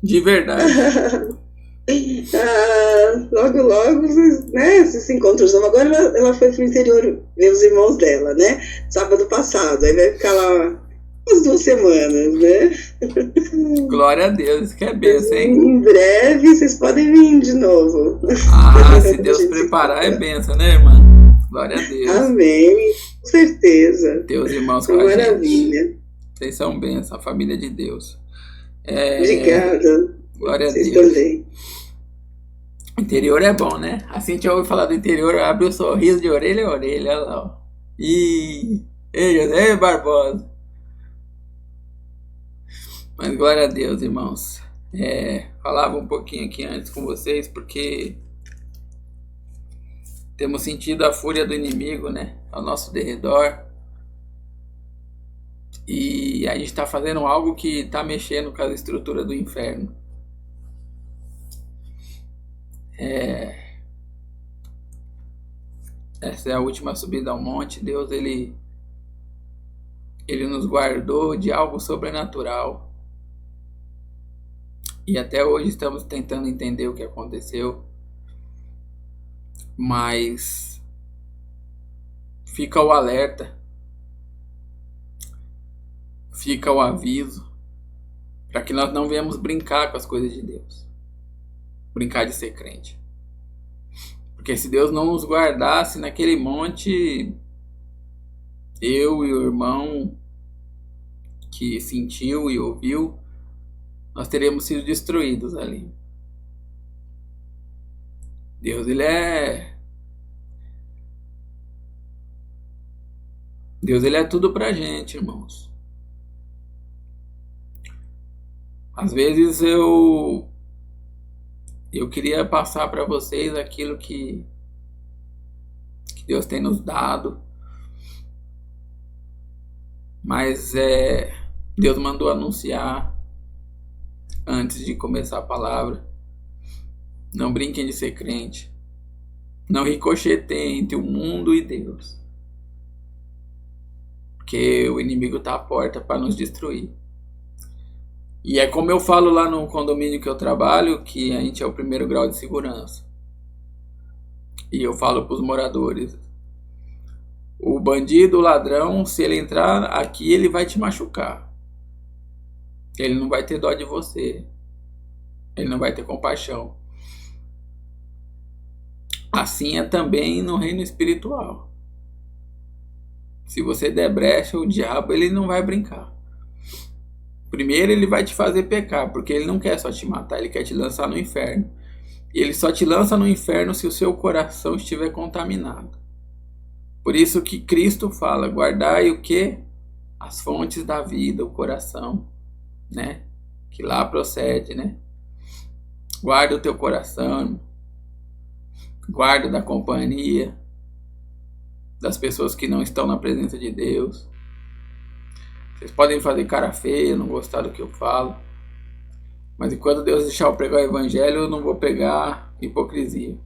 De verdade. Logo, logo, né, vocês se encontram de novo. Agora ela foi pro interior ver os irmãos dela, né? Sábado passado. Aí vai ficar lá umas 2 semanas, né? Glória a Deus, isso que é Mas benção, hein? em breve vocês podem vir de novo. Ah, se A Deus gente se preparar é encontra. benção, né, irmã? Glória a Deus. Amém. Com certeza. Ter os irmãos com Uma a gente. maravilha. Vocês são bênção, a família de Deus. É, Obrigada. glória a Vocês Deus. também. Interior é bom, né? Assim que eu ouvi falar do interior, abre o sorriso de orelha a orelha, olha lá, ó. Ei, José Barbosa. Mas glória a Deus, irmãos. Falava um pouquinho aqui antes com vocês, porque temos sentido a fúria do inimigo, né? Ao nosso derredor. E a gente está fazendo algo que está mexendo com a estrutura do inferno. Essa é a última subida ao monte. Deus, ele nos guardou de algo sobrenatural. E até hoje estamos tentando entender o que aconteceu. Mas fica o alerta, fica o aviso, para que nós não venhamos brincar com as coisas de Deus. Brincar de ser crente. Porque se Deus não nos guardasse naquele monte, eu e o irmão que sentiu e ouviu, nós teríamos sido destruídos ali. Deus, ele é tudo pra gente, irmãos. Às vezes eu queria passar para vocês aquilo que Deus tem nos dado. Mas Deus mandou anunciar antes de começar a palavra. Não brinquem de ser crente. Não ricocheteiem entre o mundo e Deus. Porque o inimigo está à porta para nos destruir. E é como eu falo lá no condomínio que eu trabalho, que a gente é o primeiro grau de segurança. E eu falo para os moradores: o bandido, o ladrão, se ele entrar aqui, ele vai te machucar. Ele não vai ter dó de você. Ele não vai ter compaixão. Assim é também no reino espiritual. Se você der brecha, o diabo ele não vai brincar. Primeiro ele vai te fazer pecar, porque ele não quer só te matar, ele quer te lançar no inferno. E ele só te lança no inferno se o seu coração estiver contaminado. Por isso que Cristo fala: guardai o quê? As fontes da vida, o coração, né? Que lá procede, né? Guarda o teu coração, guarda da companhia das pessoas que não estão na presença de Deus. Vocês podem fazer cara feia, não gostar do que eu falo, mas enquanto Deus deixar eu pregar o evangelho, eu não vou pregar hipocrisia.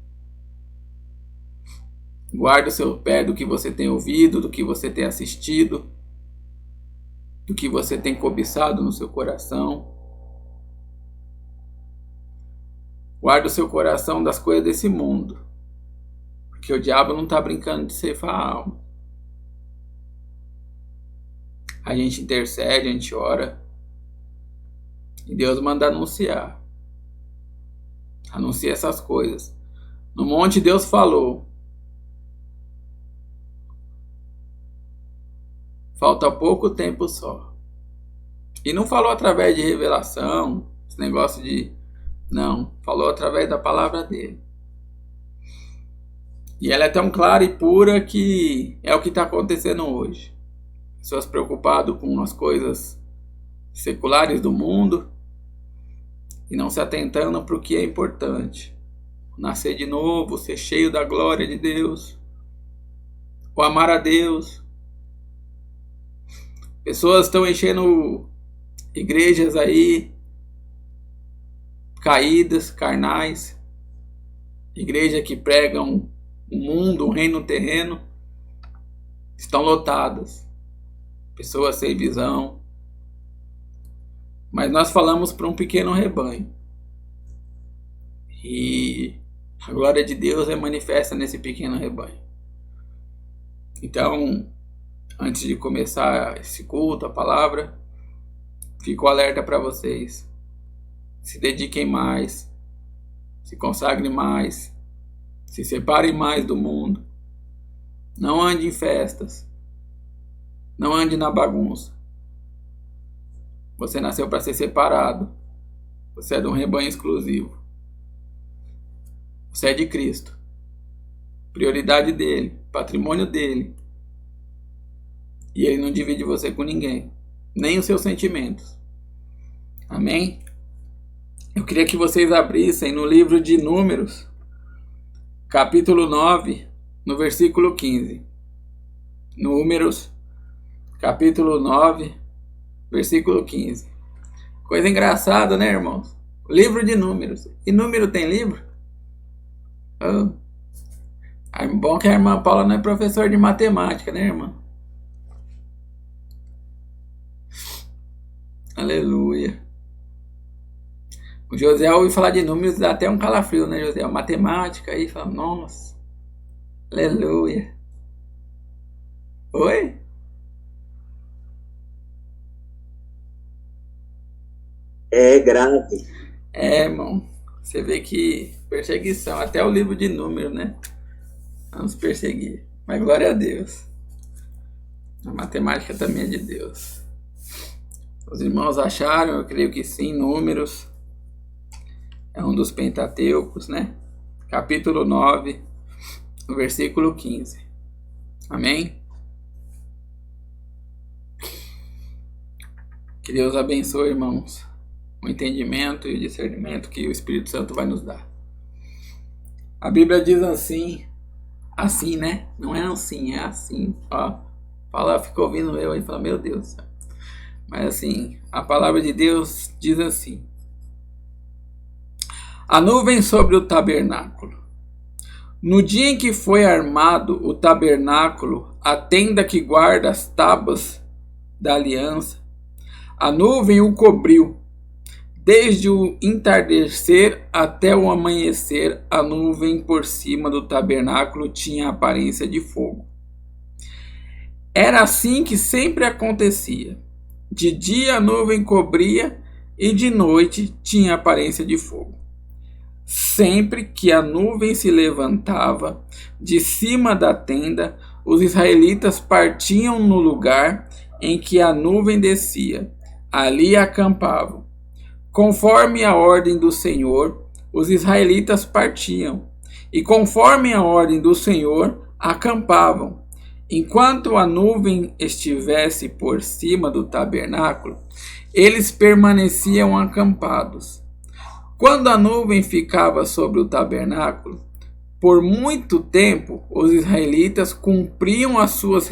Guarda o seu pé do que você tem ouvido, do que você tem assistido, do que você tem cobiçado no seu coração. Guarda o seu coração das coisas desse mundo, porque o diabo não está brincando de ceifar a alma. A gente intercede, a gente ora, e Deus manda anunciar. Anuncia essas coisas. No monte Deus falou. Falta pouco tempo só. E não falou através de revelação, esse negócio de... Não, falou através da palavra dele. E ela é tão clara e pura que é o que está acontecendo hoje. Pessoas preocupadas com as coisas seculares do mundo e não se atentando para o que é importante. Nascer de novo, ser cheio da glória de Deus, o amar a Deus. Pessoas estão enchendo igrejas aí, caídas, carnais, igrejas que pregam o mundo, o reino terreno, estão lotadas. Pessoas sem visão. Mas nós falamos para um pequeno rebanho. E a glória de Deus é manifesta nesse pequeno rebanho. Então, antes de começar esse culto, a palavra, fico alerta para vocês. Se dediquem mais, se consagrem mais, se separem mais do mundo. Não ande em festas, não ande na bagunça. Você nasceu para ser separado. Você é de um rebanho exclusivo. Você é de Cristo. Prioridade dele, patrimônio dele. E ele não divide você com ninguém, nem os seus sentimentos. Amém? Eu queria que vocês abrissem no livro de Números, capítulo 9, no versículo 15. Números, capítulo 9, versículo 15. Coisa engraçada, né, irmãos? Livro de Números. E número tem livro? Oh. É bom que a irmã Paula não é professora de matemática, né, irmã? Aleluia. O José ouve falar de números, dá até um calafrio, né, José? Matemática, aí fala, nossa. Aleluia. Oi? É grave. É, irmão. Você vê que perseguição, até o livro de números, né? Vamos perseguir. Mas glória a Deus. A matemática também é de Deus. Os irmãos acharam, eu creio que sim, Números é um dos Pentateucos, né? Capítulo 9, versículo 15. Amém? Que Deus abençoe, irmãos, o entendimento e o discernimento que o Espírito Santo vai nos dar. A Bíblia diz assim, né? Não é assim, é assim. Ó, fala, fica ouvindo eu aí e fala, meu Deus. Mas assim, a palavra de Deus diz assim: a nuvem sobre o tabernáculo. No dia em que foi armado o tabernáculo, a tenda que guarda as tábuas da aliança, a nuvem o cobriu. Desde o entardecer até o amanhecer, a nuvem por cima do tabernáculo tinha a aparência de fogo. Era assim que sempre acontecia. De dia a nuvem cobria e de noite tinha aparência de fogo. Sempre que a nuvem se levantava de cima da tenda, os israelitas partiam no lugar em que a nuvem descia. Ali acampavam. Conforme a ordem do Senhor, os israelitas partiam, e conforme a ordem do Senhor, acampavam. Enquanto a nuvem estivesse por cima do tabernáculo, eles permaneciam acampados. Quando a nuvem ficava sobre o tabernáculo, por muito tempo os israelitas cumpriam as suas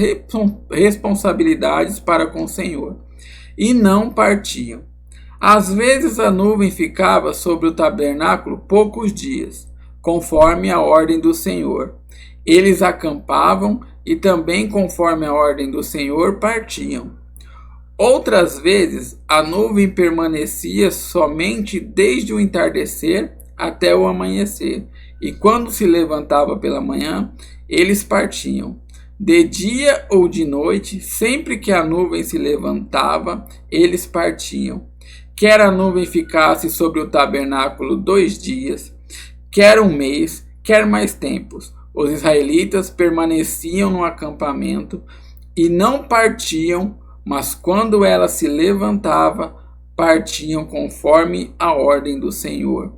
responsabilidades para com o Senhor, e não partiam. Às vezes a nuvem ficava sobre o tabernáculo poucos dias, conforme a ordem do Senhor. Eles acampavam e também, conforme a ordem do Senhor, partiam. Outras vezes a nuvem permanecia somente desde o entardecer até o amanhecer, e quando se levantava pela manhã, eles partiam. De dia ou de noite, sempre que a nuvem se levantava, eles partiam. Quer a nuvem ficasse sobre o tabernáculo 2 dias, quer um mês, quer mais tempos, os israelitas permaneciam no acampamento e não partiam, mas quando ela se levantava, partiam conforme a ordem do Senhor.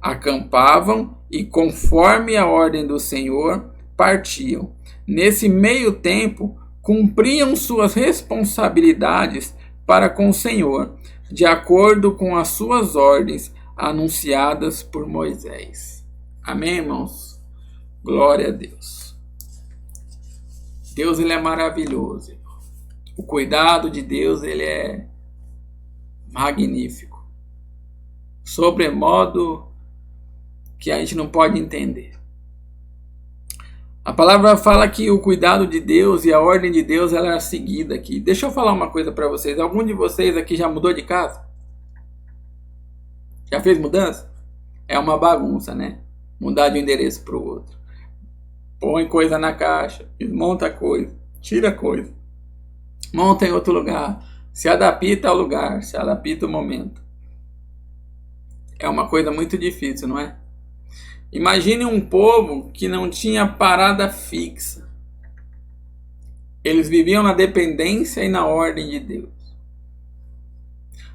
Acampavam e, conforme a ordem do Senhor, partiam. Nesse meio tempo, cumpriam suas responsabilidades para com o Senhor, de acordo com as suas ordens anunciadas por Moisés. Amém, irmãos? Glória a Deus. Deus, ele é maravilhoso, irmão. O cuidado de Deus, ele é magnífico. Sobremodo que a gente não pode entender. A palavra fala que o cuidado de Deus e a ordem de Deus ela é seguida aqui. Deixa eu falar uma coisa para vocês. Algum de vocês aqui já mudou de casa? Já fez mudança? É uma bagunça, né? Mudar de um endereço para o outro. Põe coisa na caixa, desmonta coisa, tira coisa, monta em outro lugar, se adapta ao lugar, se adapta ao momento. É uma coisa muito difícil, não é? Imagine um povo que não tinha parada fixa. Eles viviam na dependência e na ordem de Deus.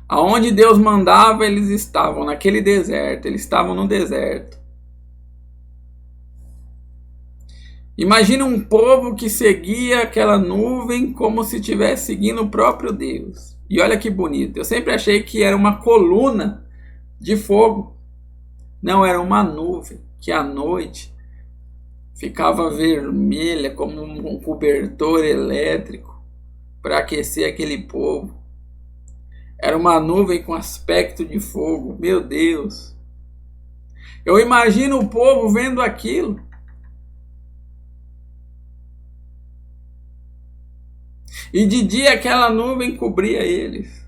Aonde Deus mandava, eles estavam naquele deserto, eles estavam no deserto. Imagine um povo que seguia aquela nuvem como se estivesse seguindo o próprio Deus. E olha que bonito, eu sempre achei que era uma coluna de fogo. Não, era uma nuvem que à noite ficava vermelha como um cobertor elétrico para aquecer aquele povo. Era uma nuvem com aspecto de fogo. Meu Deus! Eu imagino o povo vendo aquilo. E de dia aquela nuvem cobria eles,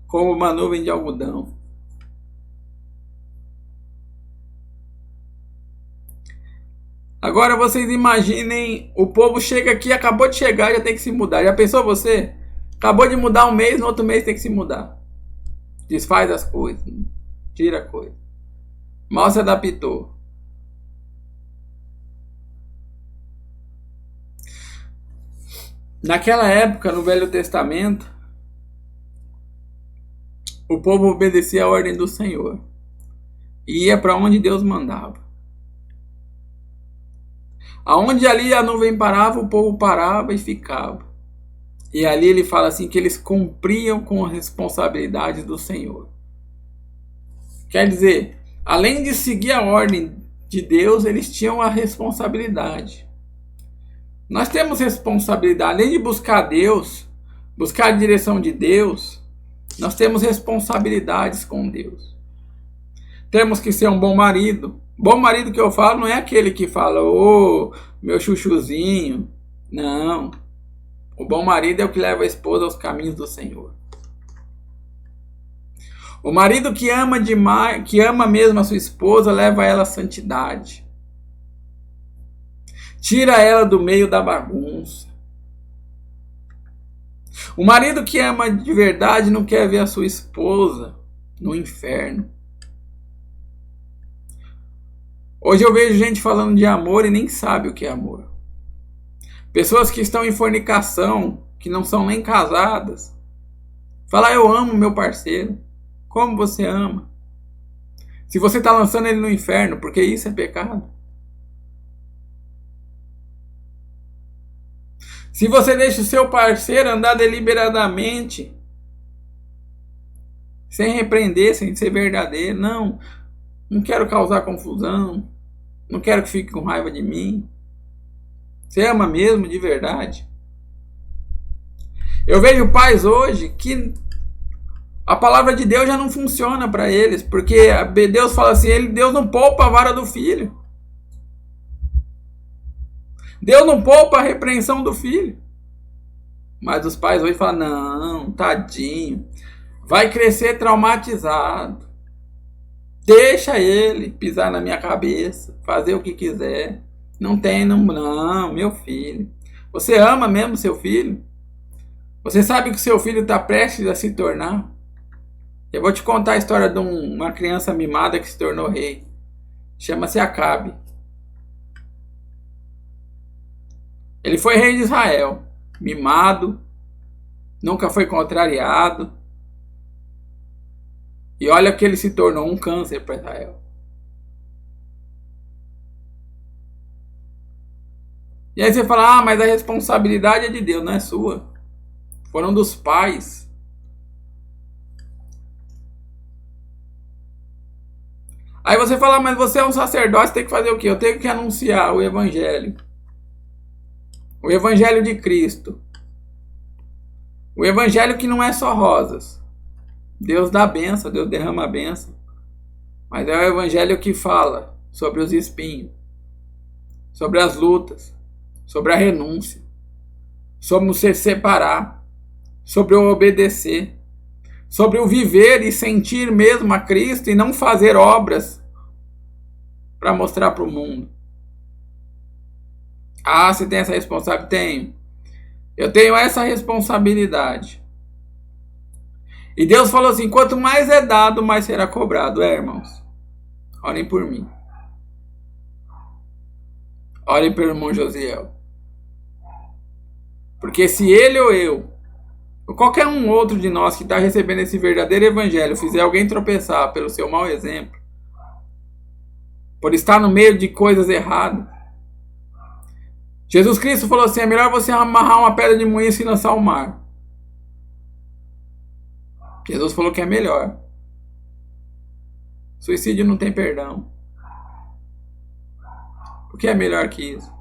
como uma nuvem de algodão. Agora vocês imaginem, o povo chega aqui, acabou de chegar, já tem que se mudar. Já pensou você? Acabou de mudar um mês, no outro mês tem que se mudar. Desfaz as coisas, tira a coisa. Mal se adaptou. Naquela época, no Velho Testamento, o povo obedecia a ordem do Senhor e ia para onde Deus mandava. Aonde ali a nuvem parava, o povo parava e ficava. E ali ele fala assim que eles cumpriam com as responsabilidades do Senhor. Quer dizer, além de seguir a ordem de Deus, eles tinham a responsabilidade. Nós temos responsabilidade, além de buscar Deus, buscar a direção de Deus, nós temos responsabilidades com Deus. Temos que ser um bom marido. Bom marido que eu falo não é aquele que fala, ô, meu chuchuzinho. Não. O bom marido é o que leva a esposa aos caminhos do Senhor. O marido que ama demais, que ama mesmo a sua esposa, leva ela à santidade. Tira ela do meio da bagunça. O marido que ama de verdade não quer ver a sua esposa no inferno. Hoje eu vejo gente falando de amor e nem sabe o que é amor. Pessoas que estão em fornicação, que não são nem casadas. Falar, eu amo meu parceiro. Como você ama? Se você está lançando ele no inferno, porque isso é pecado. Se você deixa o seu parceiro andar deliberadamente, sem repreender, sem ser verdadeiro, não quero causar confusão, não quero que fique com raiva de mim. Você ama mesmo de verdade? Eu vejo pais hoje que a palavra de Deus já não funciona para eles, porque Deus fala assim, Deus não poupa a vara do filho. Deus não poupa a repreensão do filho. Mas os pais hoje falam, não, tadinho, vai crescer traumatizado. Deixa ele pisar na minha cabeça, fazer o que quiser. Não, meu filho. Você ama mesmo seu filho? Você sabe que o seu filho está prestes a se tornar? Eu vou te contar a história de uma criança mimada que se tornou rei. Chama-se Acabe. Ele foi rei de Israel, mimado, nunca foi contrariado. E olha que ele se tornou um câncer para Israel. E aí você fala, mas a responsabilidade é de Deus, não é sua. Foram dos pais. Aí você fala, mas você é um sacerdote, você tem que fazer o quê? Eu tenho que anunciar o evangelho. O evangelho de Cristo. O evangelho que não é só rosas. Deus dá bênção, Deus derrama a bênção. Mas é o evangelho que fala sobre os espinhos, sobre as lutas, sobre a renúncia, sobre o se separar, sobre o obedecer, sobre o viver e sentir mesmo a Cristo e não fazer obras para mostrar para o mundo. Ah, você tem essa responsabilidade? Tenho. Eu tenho essa responsabilidade. E Deus falou assim, quanto mais é dado, mais será cobrado. Irmãos, orem por mim. Orem pelo irmão Josiel. Porque se ele ou eu, ou qualquer um outro de nós que está recebendo esse verdadeiro evangelho, fizer alguém tropeçar pelo seu mau exemplo, por estar no meio de coisas erradas, Jesus Cristo falou assim, é melhor você amarrar uma pedra de moinho e lançar ao mar. Jesus falou que é melhor. Suicídio não tem perdão. O que é melhor que isso?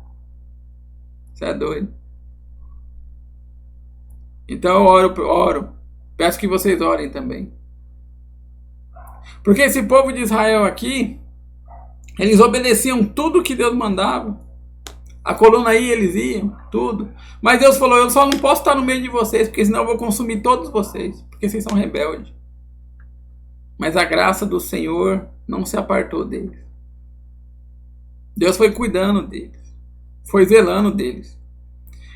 Você é doido. Então eu oro. Peço que vocês orem também. Porque esse povo de Israel aqui, eles obedeciam tudo que Deus mandava. A coluna aí eles iam, tudo. Mas Deus falou, eu só não posso estar no meio de vocês, porque senão eu vou consumir todos vocês. Porque vocês são rebeldes. Mas a graça do Senhor não se apartou deles. Deus foi cuidando deles. Foi zelando deles.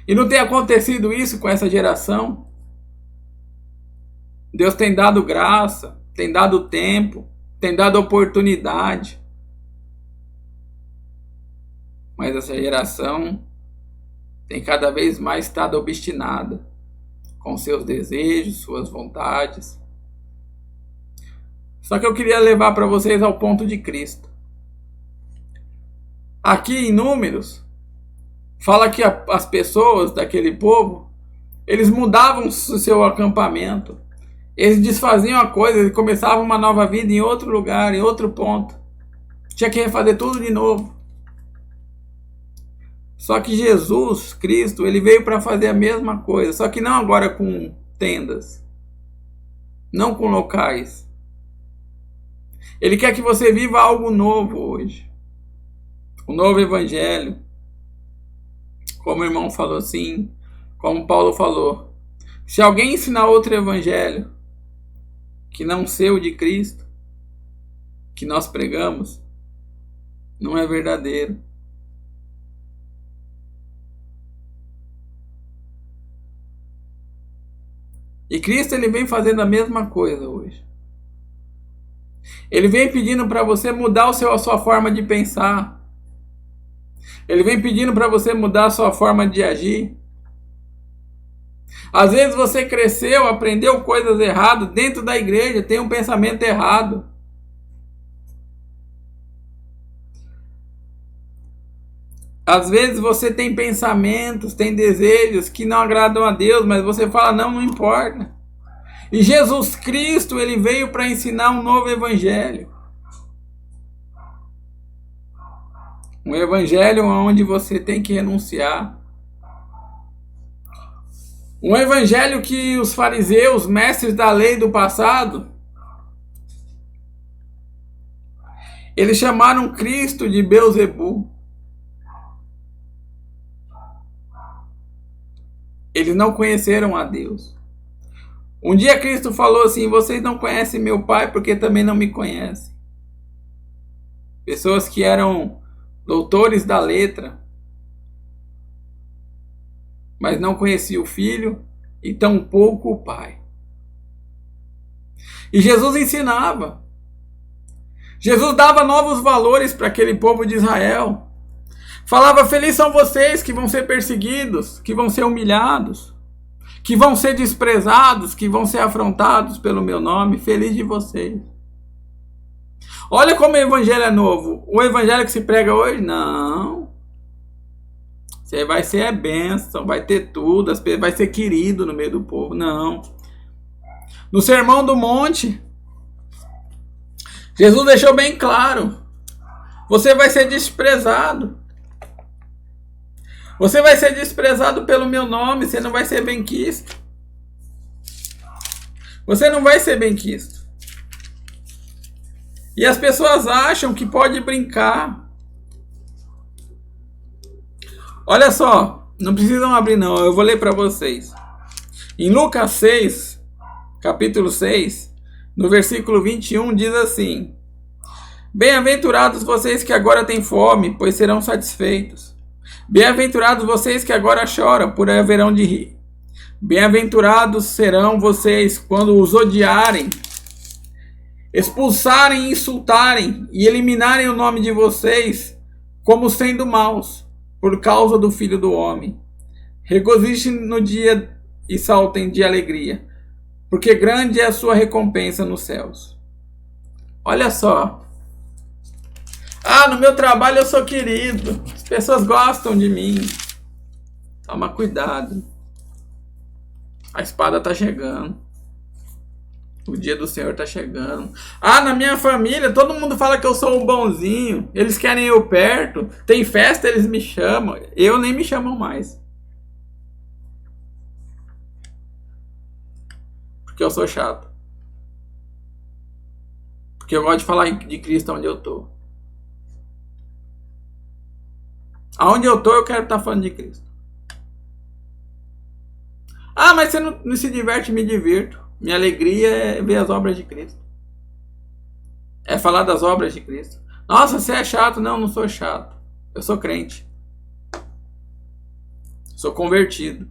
E não tem acontecido isso com essa geração? Deus tem dado graça, tem dado tempo, tem dado oportunidade. Mas essa geração tem cada vez mais estado obstinada com seus desejos, suas vontades. Só que eu queria levar para vocês ao ponto de Cristo. Aqui em Números, fala que as pessoas daquele povo, eles mudavam o seu acampamento. Eles desfaziam a coisa, eles começavam uma nova vida em outro lugar, em outro ponto. Tinha que refazer tudo de novo. Só que Jesus Cristo, ele veio para fazer a mesma coisa, só que não agora com tendas, não com locais. Ele quer que você viva algo novo hoje. O novo evangelho. Como o irmão falou assim, como Paulo falou. Se alguém ensinar outro evangelho, que não ser o de Cristo, que nós pregamos, não é verdadeiro. E Cristo, ele vem fazendo a mesma coisa hoje. Ele vem pedindo para você mudar a sua forma de pensar. Ele vem pedindo para você mudar a sua forma de agir. Às vezes você cresceu, aprendeu coisas erradas dentro da igreja, tem um pensamento errado. Às vezes você tem pensamentos, tem desejos que não agradam a Deus, mas você fala, não importa. E Jesus Cristo, ele veio para ensinar um novo evangelho. Um evangelho onde você tem que renunciar. Um evangelho que os fariseus, mestres da lei do passado, eles chamaram Cristo de Beelzebu. Eles não conheceram a Deus. Um dia Cristo falou assim, vocês não conhecem meu Pai porque também não me conhecem. Pessoas que eram doutores da letra, mas não conheciam o Filho e tampouco o Pai. E Jesus ensinava. Jesus dava novos valores para aquele povo de Israel. Falava, felizes são vocês que vão ser perseguidos, que vão ser humilhados, que vão ser desprezados, que vão ser afrontados pelo meu nome. Feliz de vocês. Olha como o evangelho é novo. O evangelho que se prega hoje, não. Você vai ser bênção, vai ter tudo, vai ser querido no meio do povo. Não. No Sermão do Monte, Jesus deixou bem claro. Você vai ser desprezado. Você vai ser desprezado pelo meu nome, você não vai ser benquisto. Você não vai ser benquisto. E as pessoas acham que pode brincar. Olha só, não precisam abrir não, eu vou ler para vocês. Em Lucas 6, capítulo 6, no versículo 21, diz assim: Bem-aventurados vocês que agora têm fome, pois serão satisfeitos. Bem-aventurados vocês que agora choram, por haverão de rir. Bem-aventurados serão vocês quando os odiarem, expulsarem, insultarem e eliminarem o nome de vocês como sendo maus, por causa do Filho do Homem. Regozijem no dia e saltem de alegria, porque grande é a sua recompensa nos céus. Olha só. No meu trabalho eu sou querido, as pessoas gostam de mim. Toma cuidado. A espada está chegando. O dia do Senhor está chegando. Na minha família, todo mundo fala que eu sou o bonzinho. Eles querem eu perto. Tem festa, eles me chamam. Eu nem me chamam mais. Porque eu sou chato. Porque eu gosto de falar de Cristo onde eu estou. Aonde eu estou, eu quero estar falando de Cristo. Mas você não se diverte, me divirto. Minha alegria é ver as obras de Cristo. É falar das obras de Cristo. Nossa, você é chato. Não sou chato. Eu sou crente. Sou convertido.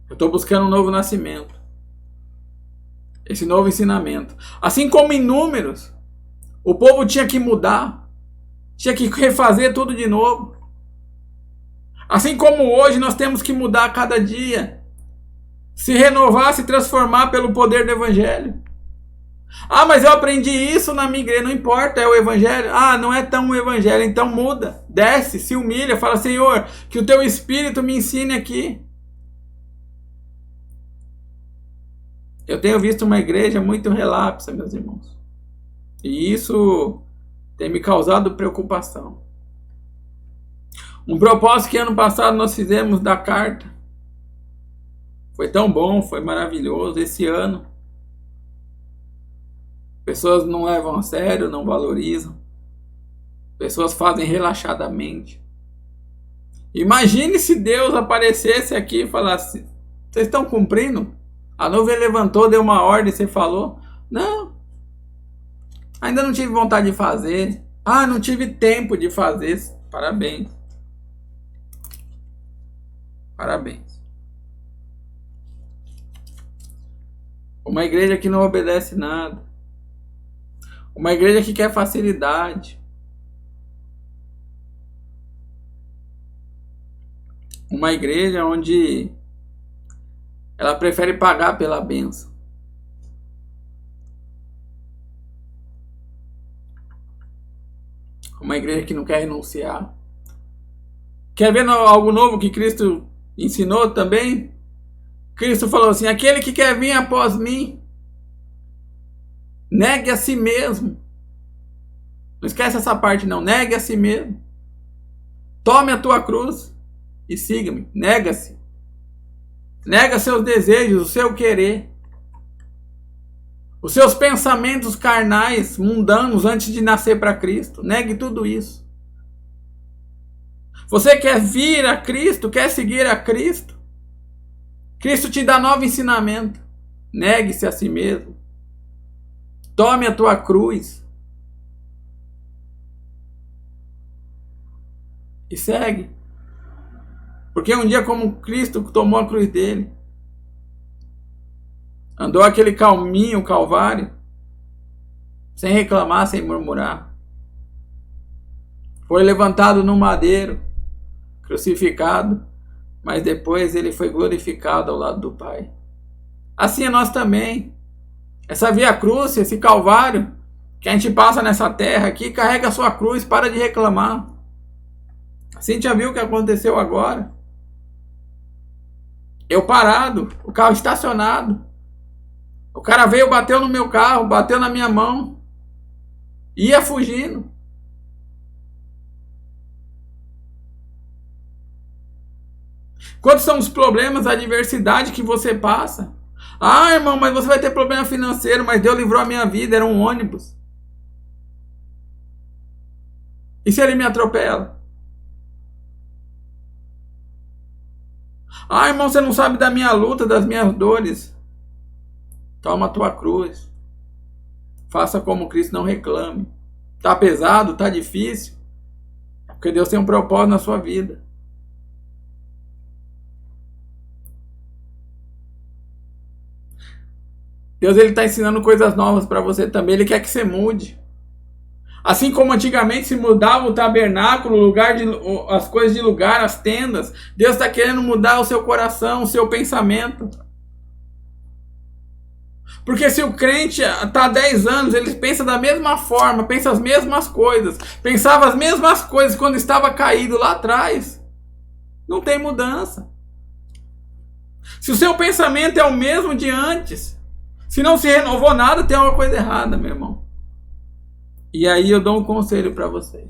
Eu estou buscando um novo nascimento. Esse novo ensinamento. Assim como em Números, o povo tinha que mudar. Tinha que refazer tudo de novo. Assim como hoje nós temos que mudar a cada dia. Se renovar, se transformar pelo poder do Evangelho. Mas eu aprendi isso na minha igreja. Não importa, é o Evangelho. Não é tão o Evangelho, então muda. Desce, se humilha, fala: Senhor, que o teu Espírito me ensine aqui. Eu tenho visto uma igreja muito relapsa, meus irmãos. E isso tem me causado preocupação. Um propósito que ano passado nós fizemos da carta. Foi tão bom, foi maravilhoso. Esse ano, pessoas não levam a sério, não valorizam. Pessoas fazem relaxadamente. Imagine se Deus aparecesse aqui e falasse: vocês estão cumprindo? A nuvem levantou, deu uma ordem, você falou? Não. Ainda não tive vontade de fazer. Não tive tempo de fazer. Parabéns. Parabéns. Uma igreja que não obedece nada. Uma igreja que quer facilidade. Uma igreja onde ela prefere pagar pela bênção. Uma igreja que não quer renunciar. Quer ver algo novo que Cristo ensinou também? Cristo falou assim: aquele que quer vir após mim, negue a si mesmo. Não esquece essa parte não. Negue a si mesmo. Tome a tua cruz e siga-me. Nega-se. Nega seus desejos, o seu querer. Os seus pensamentos carnais, mundanos, antes de nascer para Cristo. Negue tudo isso. Você quer vir a Cristo? Quer seguir a Cristo? Cristo te dá novo ensinamento. Negue-se a si mesmo. Tome a tua cruz. E segue. Porque um dia, como Cristo tomou a cruz dele, andou aquele caminho, Calvário, sem reclamar, sem murmurar. Foi levantado no madeiro, crucificado, mas depois ele foi glorificado ao lado do Pai. Assim é nós também. Essa via cruz, esse Calvário, que a gente passa nessa terra aqui, carrega a sua cruz, para de reclamar. Assim já viu o que aconteceu agora? Eu parado, o carro estacionado. O cara veio, bateu no meu carro, bateu na minha mão. Ia fugindo. Quantos são os problemas, a adversidade que você passa? Irmão, mas você vai ter problema financeiro, mas Deus livrou a minha vida, era um ônibus. E se ele me atropela? Ah, irmão, você não sabe da minha luta, das minhas dores. Toma a tua cruz. Faça como Cristo, não reclame. Tá pesado, tá difícil. Porque Deus tem um propósito na sua vida. Deus está ensinando coisas novas para você também. Ele quer que você mude. Assim como antigamente se mudava o tabernáculo, as coisas de lugar, as tendas, Deus está querendo mudar o seu coração, o seu pensamento. Porque se o crente está há 10 anos, ele pensa da mesma forma, pensa as mesmas coisas, pensava as mesmas coisas quando estava caído lá atrás, não tem mudança. Se o seu pensamento é o mesmo de antes, se não se renovou nada, tem alguma coisa errada, meu irmão. E aí eu dou um conselho para você.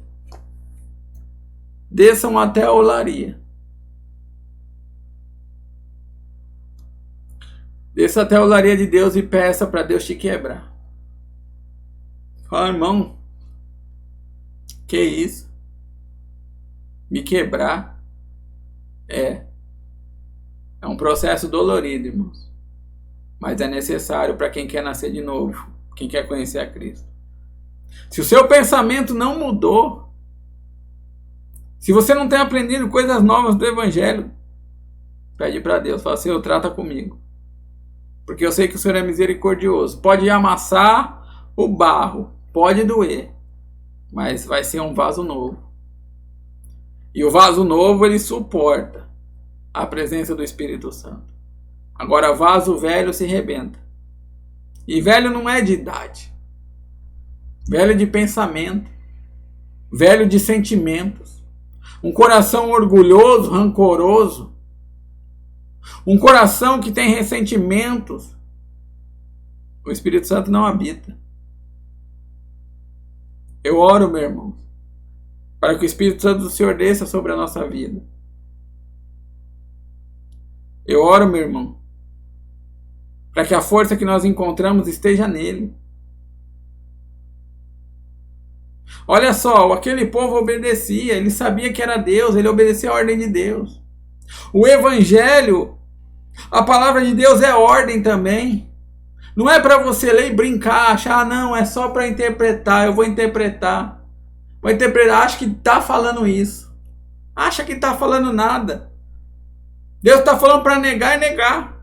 Desçam até a olaria. Desça até a olaria de Deus e peça para Deus te quebrar. Fala, irmão, que isso? Me quebrar? É um processo dolorido, irmãos. Mas é necessário para quem quer nascer de novo, quem quer conhecer a Cristo. Se o seu pensamento não mudou, se você não tem aprendido coisas novas do Evangelho, pede para Deus, fala, Senhor, trata comigo. Porque eu sei que o Senhor é misericordioso. Pode amassar o barro, pode doer, mas vai ser um vaso novo. E o vaso novo, ele suporta a presença do Espírito Santo. Agora, vaso velho se rebenta. E velho não é de idade. Velho de pensamento. Velho de sentimentos. Um coração orgulhoso, rancoroso. Um coração que tem ressentimentos. O Espírito Santo não habita. Eu oro, meu irmão, para que o Espírito Santo do Senhor desça sobre a nossa vida. Eu oro, meu irmão, para que a força que nós encontramos esteja nele. Olha só, aquele povo obedecia, ele sabia que era Deus, ele obedecia a ordem de Deus. O Evangelho, a palavra de Deus é ordem também. Não é para você ler e brincar, achar, não, é só para interpretar, eu vou interpretar. Vou interpretar, acha que está falando isso. Acha que está falando nada. Deus está falando para negar e negar.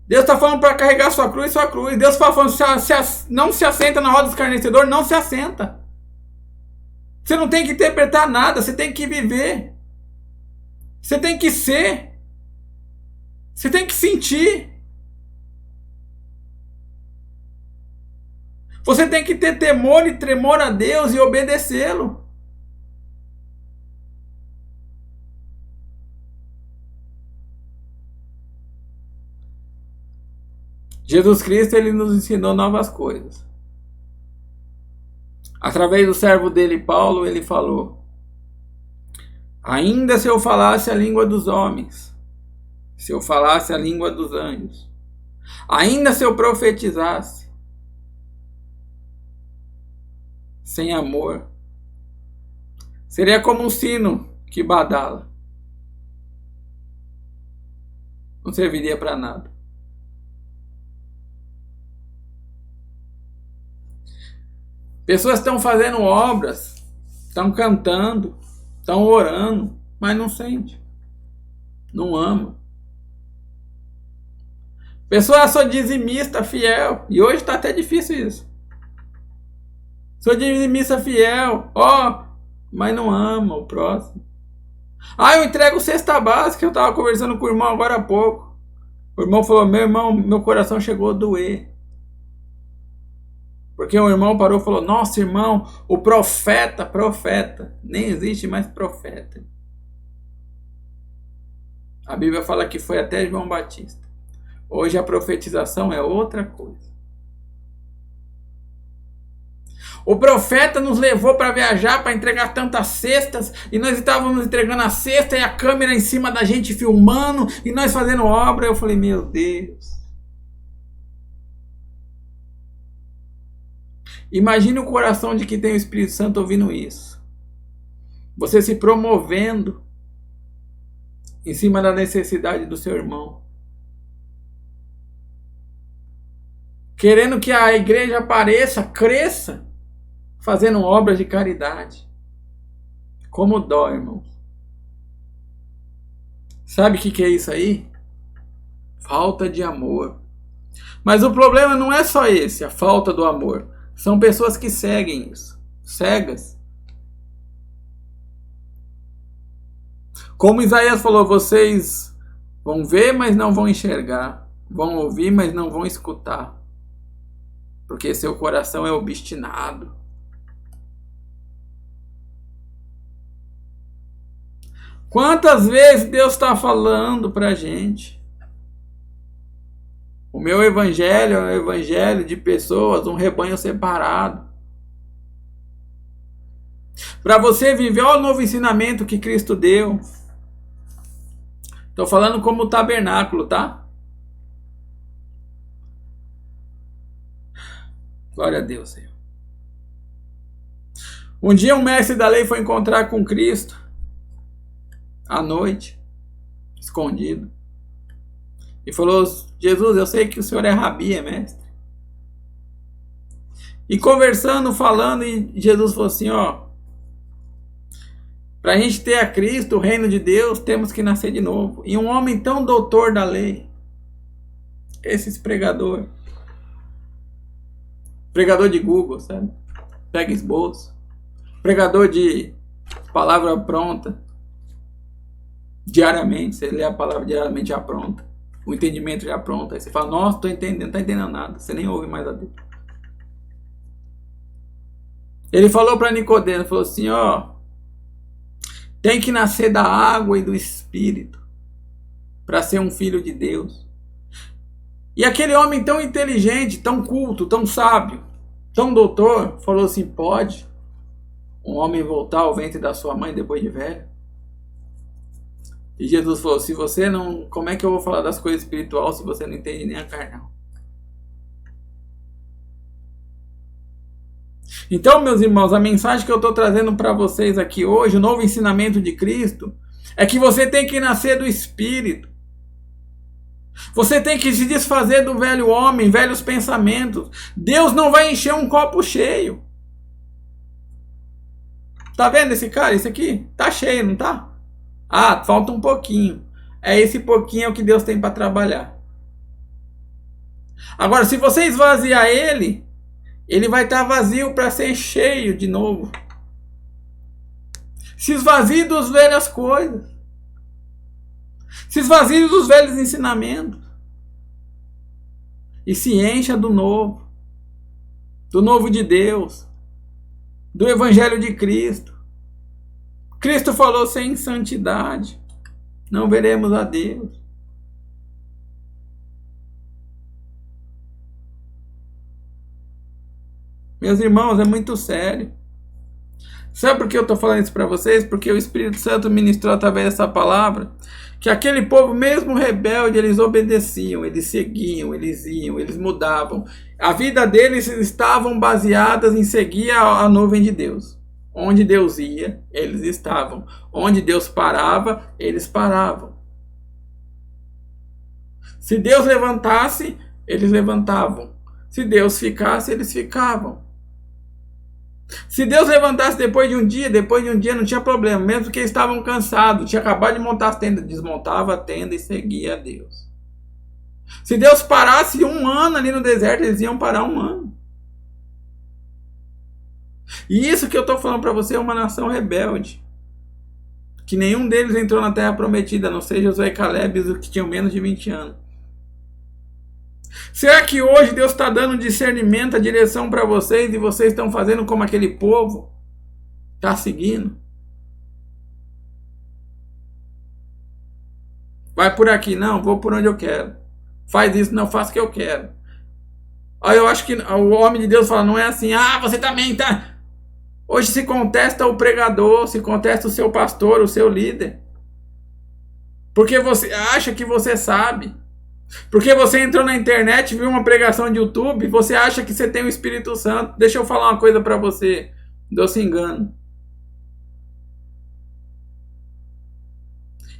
Deus está falando para carregar sua cruz e sua cruz. Deus está falando, não se assenta na roda do escarnecedor, não se assenta. Você não tem que interpretar nada, você tem que viver. Você tem que ser. Você tem que sentir. Você tem que ter temor e tremor a Deus e obedecê-lo. Jesus Cristo, ele nos ensinou novas coisas. Através do servo dele, Paulo, ele falou: ainda se eu falasse a língua dos homens, se eu falasse a língua dos anjos, ainda se eu profetizasse, sem amor, seria como um sino que badala. Não serviria para nada. Pessoas estão fazendo obras, estão cantando, estão orando, mas não sente, não ama. Pessoa, sou dizimista fiel, e hoje está até difícil isso. Sou dizimista fiel, mas não ama o próximo. Eu entrego cesta básica, eu estava conversando com o irmão agora há pouco. O irmão falou, meu irmão, meu coração chegou a doer. Porque o irmão parou e falou, nossa irmão, o profeta, nem existe mais profeta. A Bíblia fala que foi até João Batista. Hoje a profetização é outra coisa. O profeta nos levou para viajar, para entregar tantas cestas, e nós estávamos entregando a cesta e a câmera em cima da gente filmando, e nós fazendo obra. Eu falei, meu Deus. Imagine o coração de quem tem o Espírito Santo ouvindo isso. Você se promovendo em cima da necessidade do seu irmão. Querendo que a igreja apareça, cresça, fazendo obras de caridade. Como dói, irmão. Sabe o que é isso aí? Falta de amor. Mas o problema não é só esse, a falta do amor. São pessoas que seguem isso, cegas. Como Isaías falou, vocês vão ver, mas não vão enxergar. Vão ouvir, mas não vão escutar. Porque seu coração é obstinado. Quantas vezes Deus está falando para a gente? O meu evangelho é um evangelho de pessoas, um rebanho separado. Para você viver o novo ensinamento que Cristo deu. Estou falando como tabernáculo, tá? Glória a Deus, Senhor. Um dia um mestre da lei foi encontrar com Cristo. À noite. Escondido. E falou: Jesus, eu sei que o senhor é rabi, é mestre. E conversando, falando, e Jesus falou assim, ó. Para a gente ter a Cristo, o reino de Deus, temos que nascer de novo. E um homem tão doutor da lei. Esses pregador de Google, sabe? Pega esboço. Pregador de palavra pronta. Diariamente, você lê a palavra diariamente já pronta. O entendimento já pronto. Aí você fala, nossa, estou entendendo, não está entendendo nada. Você nem ouve mais a Deus. Ele falou para Nicodemo, falou assim, ó, tem que nascer da água e do Espírito para ser um filho de Deus. E aquele homem tão inteligente, tão culto, tão sábio, tão doutor, falou assim, pode um homem voltar ao ventre da sua mãe depois de velho? E Jesus falou, se você não... Como é que eu vou falar das coisas espirituais se você não entende nem a carnal? Então, meus irmãos, a mensagem que eu estou trazendo para vocês aqui hoje, o novo ensinamento de Cristo, é que você tem que nascer do Espírito. Você tem que se desfazer do velho homem, velhos pensamentos. Deus não vai encher um copo cheio. Tá vendo esse cara? Esse aqui? Tá cheio, não tá? Ah, falta um pouquinho. Esse pouquinho é o que Deus tem para trabalhar. Agora, se você esvaziar ele vai estar vazio para ser cheio de novo. Se esvazie das velhas coisas. Se esvazie dos velhos ensinamentos. E se encha do novo. Do novo de Deus. Do Evangelho de Cristo. Cristo falou, sem santidade não veremos a Deus. Meus irmãos, é muito sério. Sabe por que eu estou falando isso para vocês? Porque o Espírito Santo ministrou através dessa palavra que aquele povo, mesmo rebelde, eles obedeciam, eles seguiam, eles iam, eles mudavam. A vida deles estavam baseadas em seguir a nuvem de Deus. Onde Deus ia, eles estavam. Onde Deus parava, eles paravam. Se Deus levantasse, eles levantavam. Se Deus ficasse, eles ficavam. Se Deus levantasse depois de um dia não tinha problema. Mesmo que eles estavam cansados, tinha acabado de montar as tendas, desmontava a tenda e seguia a Deus. Se Deus parasse um ano ali no deserto, eles iam parar um ano. E isso que eu estou falando para você é uma nação rebelde. Que nenhum deles entrou na terra prometida, a não ser Josué e Caleb, os que tinham menos de 20 anos. Será que hoje Deus está dando discernimento, a direção para vocês, e vocês estão fazendo como aquele povo? Está seguindo? Vai por aqui, não, vou por onde eu quero. Faz isso, não, faço o que eu quero. Aí eu acho que o homem de Deus fala, não é assim, você também tá... Hoje se contesta o pregador, se contesta o seu pastor, o seu líder. Porque você acha que você sabe. Porque você entrou na internet, viu uma pregação de YouTube, você acha que você tem o Espírito Santo. Deixa eu falar uma coisa para você. Deus se engana.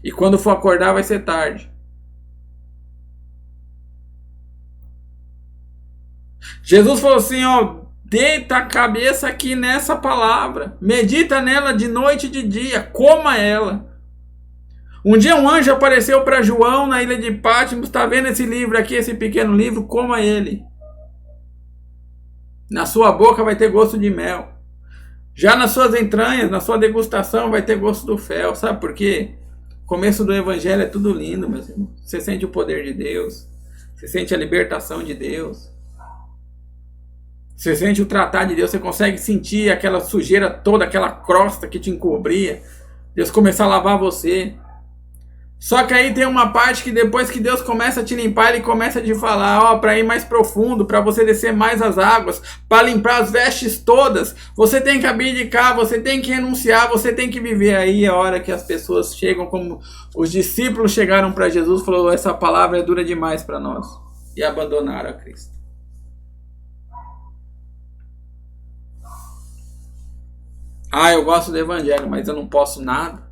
E quando for acordar vai ser tarde. Jesus falou assim, ó, deita a cabeça aqui nessa palavra, medita nela de noite e de dia, coma ela. Um dia um anjo apareceu para João na ilha de Patmos, está vendo esse livro aqui, esse pequeno livro, coma ele. Na sua boca vai ter gosto de mel. Já nas suas entranhas, na sua degustação, vai ter gosto do fel. Sabe por quê? O começo do evangelho é tudo lindo, meus irmãos. Você sente o poder de Deus. Você sente a libertação de Deus. Você sente o tratar de Deus. Você consegue sentir aquela sujeira toda, aquela crosta que te encobria. Deus começar a lavar você. Só que aí tem uma parte que depois que Deus começa a te limpar, Ele começa a te falar, ó, para ir mais profundo, para você descer mais as águas, para limpar as vestes todas, você tem que abdicar, você tem que renunciar, você tem que viver. Aí a hora que as pessoas chegam, como os discípulos chegaram para Jesus, falou, essa palavra é dura demais para nós, e abandonaram a Cristo. Ah, eu gosto do evangelho, mas eu não posso nada.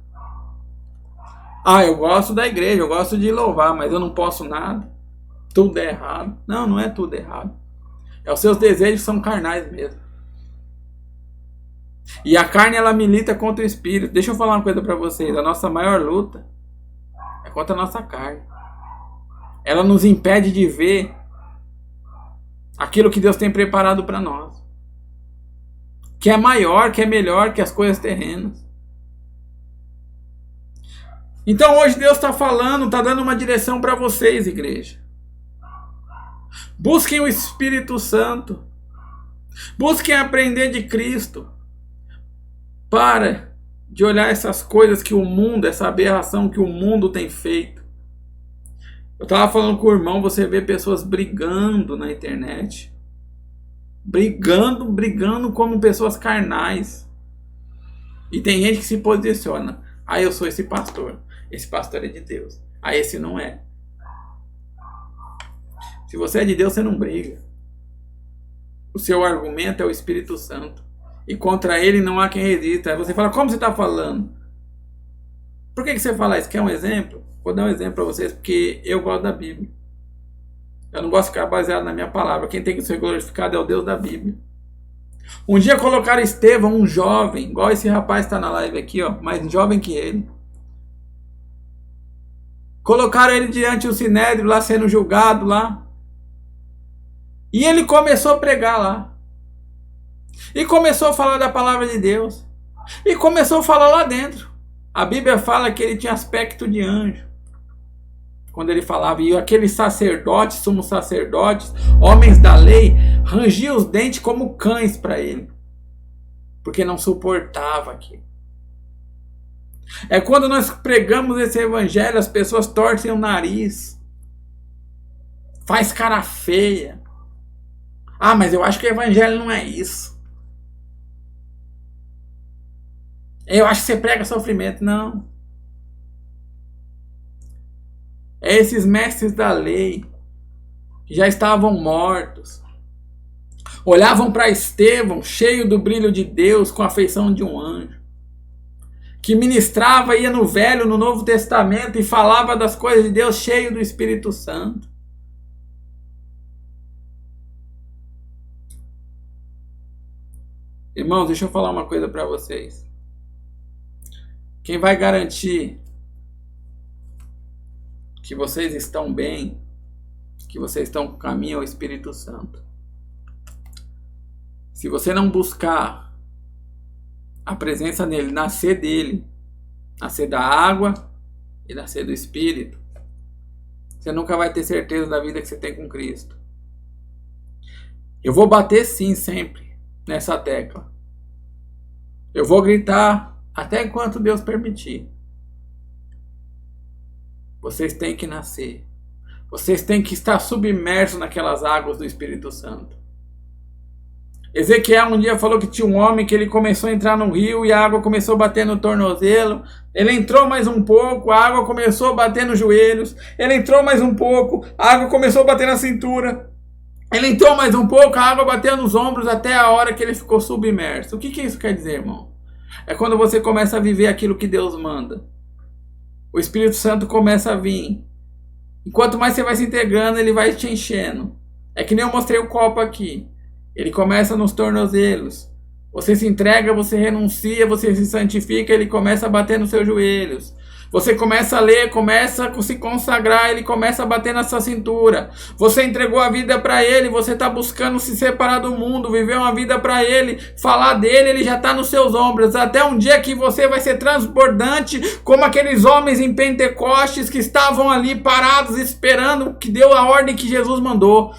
Ah, eu gosto da igreja, eu gosto de louvar, mas eu não posso nada. Tudo é errado. Não, não é tudo errado. É os seus desejos são carnais mesmo. E a carne, ela milita contra o espírito. Deixa eu falar uma coisa para vocês. A nossa maior luta é contra a nossa carne. Ela nos impede de ver aquilo que Deus tem preparado para nós. Que é maior, que é melhor que as coisas terrenas. Então hoje Deus está falando, está dando uma direção para vocês, igreja. Busquem o Espírito Santo. Busquem aprender de Cristo. Para de olhar essas coisas que o mundo, essa aberração que o mundo tem feito. Eu estava falando com o irmão, você vê pessoas brigando na internet. Brigando como pessoas carnais. E tem gente que se posiciona. Ah, eu sou esse pastor. Esse pastor é de Deus. Ah, esse não é. Se você é de Deus, você não briga. O seu argumento é o Espírito Santo. E contra ele não há quem resista. Aí você fala, como você está falando? Por que você fala isso? Quer um exemplo? Vou dar um exemplo para vocês, porque eu gosto da Bíblia. Eu não gosto de ficar baseado na minha palavra. Quem tem que ser glorificado é o Deus da Bíblia. Um dia colocaram Estevão, um jovem, igual esse rapaz está na live aqui, ó, mais jovem que ele. Colocaram ele diante do Sinédrio, lá sendo julgado lá. E ele começou a pregar lá. E começou a falar da palavra de Deus. E começou a falar lá dentro. A Bíblia fala que ele tinha aspecto de anjo. Quando ele falava, e aqueles sacerdotes, sumos sacerdotes, homens da lei, rangiam os dentes como cães para ele. Porque não suportava aquilo. É quando nós pregamos esse evangelho, as pessoas torcem o nariz. Faz cara feia. Ah, mas eu acho que o evangelho não é isso. Eu acho que você prega sofrimento. Não. É esses mestres da lei que já estavam mortos. Olhavam para Estevão, cheio do brilho de Deus, com a feição de um anjo. Que ministrava, ia no Velho, no Novo Testamento e falava das coisas de Deus, cheio do Espírito Santo. Irmãos, deixa eu falar uma coisa para vocês. Quem vai garantir que vocês estão bem, que vocês estão com caminho ao Espírito Santo? Se você não buscar a presença dele, nascer da água e nascer do Espírito, você nunca vai ter certeza da vida que você tem com Cristo. Eu vou bater sim sempre nessa tecla. Eu vou gritar até enquanto Deus permitir. Vocês têm que nascer. Vocês têm que estar submersos naquelas águas do Espírito Santo. Ezequiel um dia falou que tinha um homem que ele começou a entrar no rio e a água começou a bater no tornozelo. Ele entrou mais um pouco, a água começou a bater nos joelhos. Ele entrou mais um pouco, a água começou a bater na cintura. Ele entrou mais um pouco, a água bateu nos ombros até a hora que ele ficou submerso. O que isso quer dizer, irmão? É quando você começa a viver aquilo que Deus manda. o Espírito Santo começa a vir. E quanto mais você vai se integrando, ele vai te enchendo. É que nem eu mostrei o copo aqui. Ele começa nos tornozelos. Você se entrega, você renuncia, você se santifica, ele começa a bater nos seus joelhos. Você começa a ler, começa a se consagrar, ele começa a bater na sua cintura. Você entregou a vida para ele, você está buscando se separar do mundo, viver uma vida para ele, falar dele, ele já está nos seus ombros. Até um dia que você vai ser transbordante, como aqueles homens em Pentecostes que estavam ali parados esperando que deu a ordem que Jesus mandou.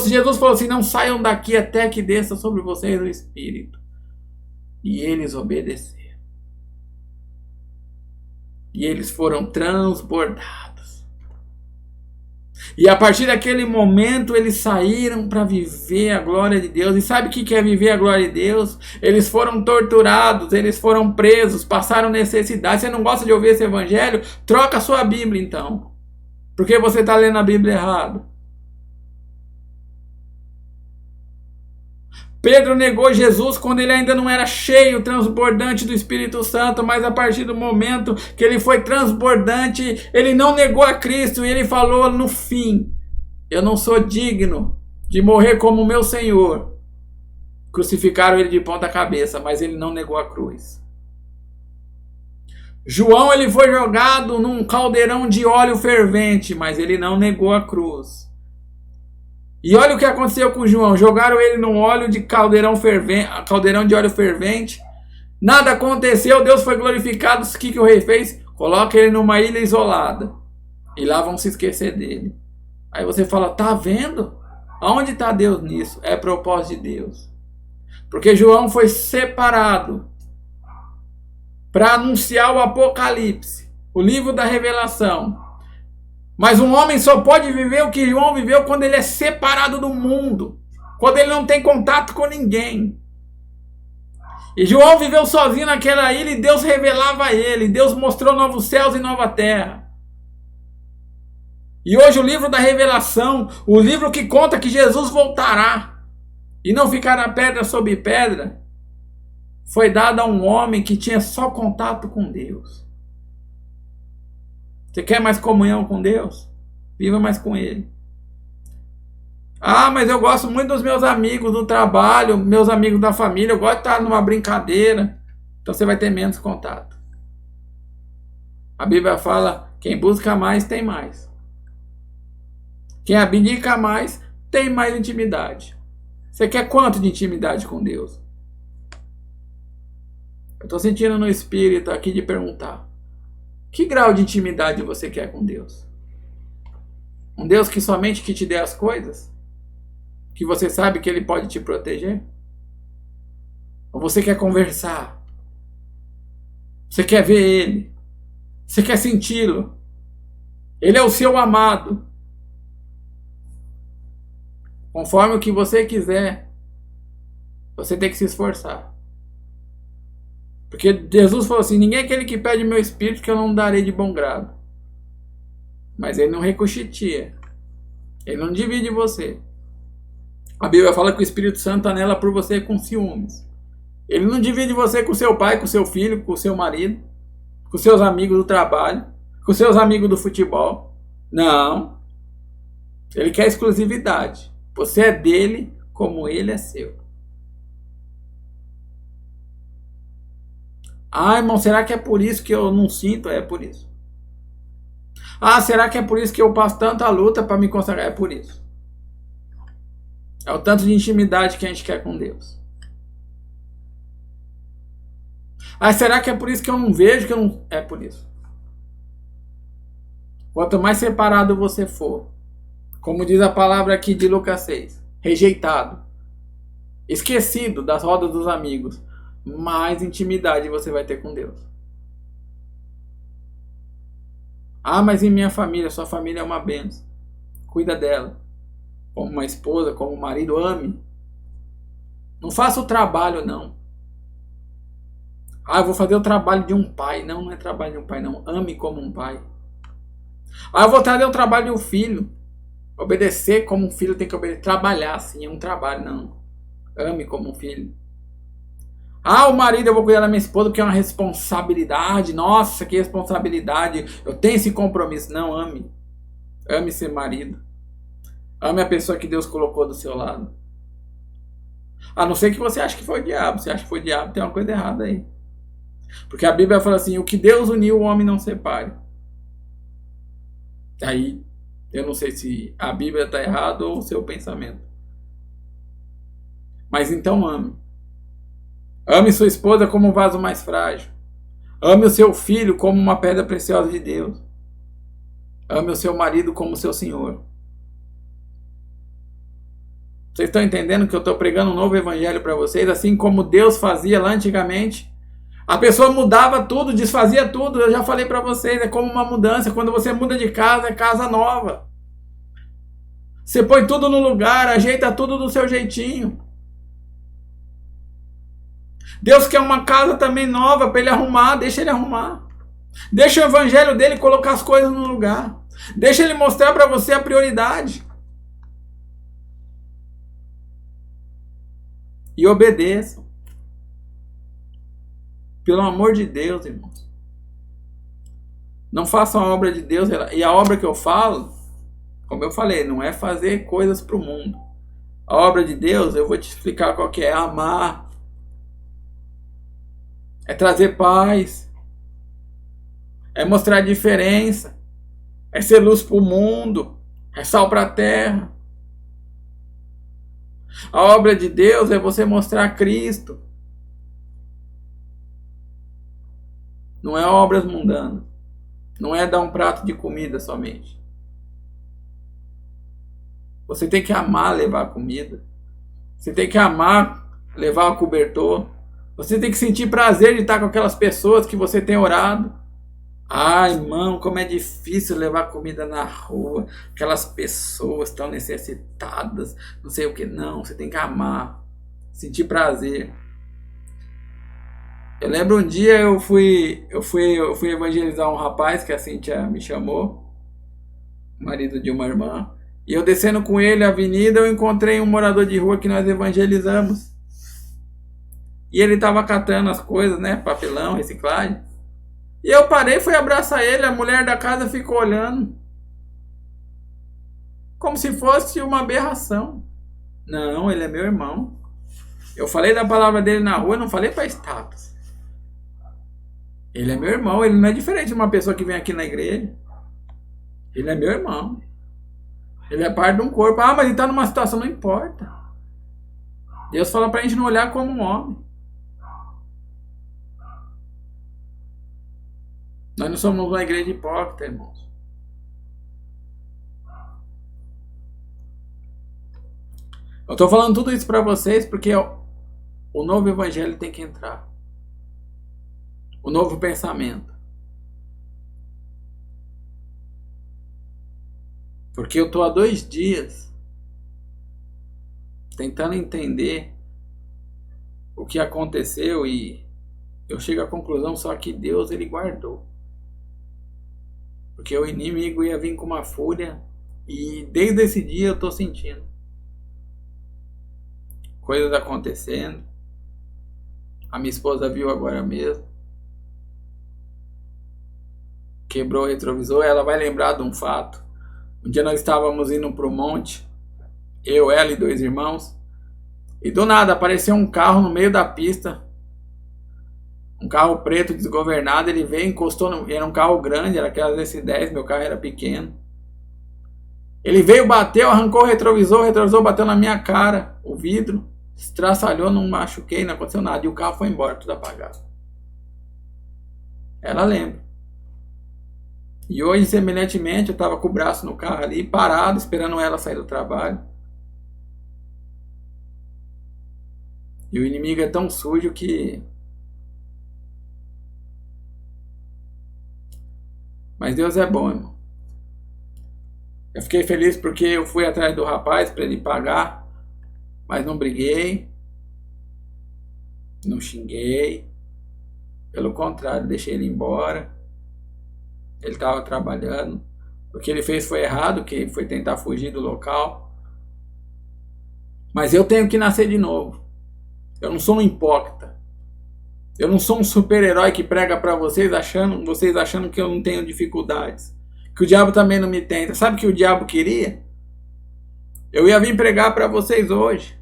Jesus falou assim: não saiam daqui até que desça sobre vocês o Espírito. E eles obedeceram. E eles foram transbordados. E a partir daquele momento eles saíram para viver a glória de Deus. E sabe o que é viver a glória de Deus? Eles foram torturados, eles foram presos, passaram necessidade. Você não gosta de ouvir esse evangelho? Troca a sua Bíblia então. Porque você está lendo a Bíblia errado. Pedro negou Jesus quando ele ainda não era cheio, transbordante do Espírito Santo, mas a partir do momento que ele foi transbordante, ele não negou a Cristo e ele falou no fim: eu não sou digno de morrer como meu Senhor. Crucificaram ele de ponta cabeça, mas ele não negou a cruz. João, ele foi jogado num caldeirão de óleo fervente, mas ele não negou a cruz. E olha o que aconteceu com João. Jogaram ele num caldeirão de óleo fervente. Nada aconteceu, Deus foi glorificado. O que o rei fez? Coloca ele numa ilha isolada. E lá vão se esquecer dele. Aí você fala: tá vendo? Aonde está Deus nisso? É propósito de Deus. Porque João foi separado para anunciar o Apocalipse, o livro da revelação. Mas um homem só pode viver o que João viveu quando ele é separado do mundo. Quando ele não tem contato com ninguém. E João viveu sozinho naquela ilha e Deus revelava a ele. Deus mostrou novos céus e nova terra. E hoje o livro da revelação, o livro que conta que Jesus voltará e não ficará pedra sobre pedra, foi dado a um homem que tinha só contato com Deus. Você quer mais comunhão com Deus? Viva mais com Ele. Ah, mas eu gosto muito dos meus amigos do trabalho, meus amigos da família, eu gosto de estar numa brincadeira. Então você vai ter menos contato. A Bíblia fala: quem busca mais tem mais. Quem abdica mais tem mais intimidade. Você quer quanto de intimidade com Deus? Eu estou sentindo no espírito aqui de perguntar: que grau de intimidade você quer com Deus? Um Deus que somente que te dê as coisas? Que você sabe que Ele pode te proteger? Ou você quer conversar? Você quer ver Ele? Você quer senti-lo? Ele é o seu amado. Conforme o que você quiser, você tem que se esforçar. Porque Jesus falou assim: ninguém é aquele que pede meu espírito que eu não darei de bom grado. Mas ele não ricocheteia. Ele não divide você. A Bíblia fala que o Espírito Santo está nela por você com ciúmes. Ele não divide você com seu pai, com seu filho, com seu marido, com seus amigos do trabalho, com seus amigos do futebol. Não. Ele quer exclusividade. Você é dele como ele é seu. Ah, irmão, será que é por isso que eu não sinto? É por isso. Ah, será que é por isso que eu passo tanta luta para me consagrar? É por isso. É o tanto de intimidade que a gente quer com Deus. Ah, será que é por isso que eu não vejo? Que eu não... É por isso. Quanto mais separado você for, como diz a palavra aqui de Lucas 6, rejeitado, esquecido das rodas dos amigos, mais intimidade você vai ter com Deus. Ah, mas em minha família, sua família é uma bênção. Cuida dela. Como uma esposa, como um marido, ame. Não faça o trabalho, não. Ah, eu vou fazer o trabalho de um pai. Não, não é trabalho de um pai, não. Ame como um pai. Ah, eu vou fazer o trabalho de um filho. Obedecer como um filho tem que obedecer. Trabalhar, sim, é um trabalho, não. Ame como um filho. Ah, o marido, eu vou cuidar da minha esposa porque é uma responsabilidade. Nossa, que responsabilidade. Eu tenho esse compromisso. Não, ame. Ame ser marido. Ame a pessoa que Deus colocou do seu lado. A não ser que você ache que foi o diabo. Se acha que foi o diabo, tem uma coisa errada aí. Porque a Bíblia fala assim, o que Deus uniu, o homem não separe. Aí, eu não sei se a Bíblia está errada ou o seu pensamento. Mas então ame. Ame sua esposa como um vaso mais frágil. Ame o seu filho como uma pedra preciosa de Deus. Ame o seu marido como seu senhor. Vocês estão entendendo que eu estou pregando um novo evangelho para vocês? Assim como Deus fazia lá antigamente. A pessoa mudava tudo, desfazia tudo. Eu já falei para vocês, é como uma mudança. Quando você muda de casa, é casa nova. Você põe tudo no lugar, ajeita tudo do seu jeitinho. Deus quer uma casa também nova para ele arrumar, deixa ele arrumar. Deixa o evangelho dele colocar as coisas no lugar. Deixa ele mostrar para você a prioridade. E obedeçam. Pelo amor de Deus, irmãos. Não façam a obra de Deus. E a obra que eu falo, como eu falei, não é fazer coisas para o mundo. A obra de Deus, eu vou te explicar qual que é. Amar. É trazer paz. É mostrar a diferença. É ser luz para o mundo. É sal para a terra. A obra de Deus é você mostrar Cristo. Não é obras mundanas. Não é dar um prato de comida somente. Você tem que amar levar a comida. Você tem que amar levar o cobertor. Você tem que sentir prazer de estar com aquelas pessoas que você tem orado. Ai, irmão, como é difícil levar comida na rua. Aquelas pessoas estão necessitadas. Não sei o que. Não, você tem que amar. Sentir prazer. Eu lembro um dia eu fui evangelizar um rapaz que a Cíntia me chamou. Marido de uma irmã. E eu descendo com ele a avenida, eu encontrei um morador de rua que nós evangelizamos. E ele estava catando as coisas, né? Papelão, reciclagem. E eu parei, fui abraçar ele, a mulher da casa ficou olhando. Como se fosse uma aberração. Não, ele é meu irmão. Eu falei da palavra dele na rua, não falei para status. Ele é meu irmão, ele não é diferente de uma pessoa que vem aqui na igreja. Ele é meu irmão. Ele é parte de um corpo. Ah, mas ele está numa situação, não importa. Deus fala para a gente não olhar como um homem. Nós não somos uma igreja hipócrita, irmãos. Eu estou falando tudo isso para vocês porque o novo evangelho tem que entrar. O novo pensamento. Porque eu estou há 2 dias tentando entender o que aconteceu e eu chego à conclusão só que Deus ele guardou. Porque o inimigo ia vir com uma fúria e desde esse dia eu estou sentindo coisas acontecendo. A minha esposa viu agora mesmo. Quebrou o retrovisor, ela vai lembrar de um fato. Um dia nós estávamos indo para o monte, eu, ela e 2 irmãos, e do nada apareceu um carro no meio da pista, um carro preto desgovernado. Ele veio, encostou, era um carro grande, era aquelas S10, meu carro era pequeno. Ele veio, bateu, arrancou o retrovisor bateu na minha cara, o vidro, estraçalhou, não machuquei, não aconteceu nada, e o carro foi embora, tudo apagado. Ela lembra. E hoje, semelhantemente, eu estava com o braço no carro ali, parado, esperando ela sair do trabalho. E o inimigo é tão sujo que... Mas Deus é bom, irmão. Eu fiquei feliz porque eu fui atrás do rapaz para ele pagar, mas não briguei, não xinguei. Pelo contrário, deixei ele embora. Ele estava trabalhando. O que ele fez foi errado, que foi tentar fugir do local. Mas eu tenho que nascer de novo. Eu não sou um hipócrita. Eu não sou um super-herói que prega para vocês achando que eu não tenho dificuldades. Que o diabo também não me tenta. Sabe o que o diabo queria? Eu ia vir pregar para vocês hoje.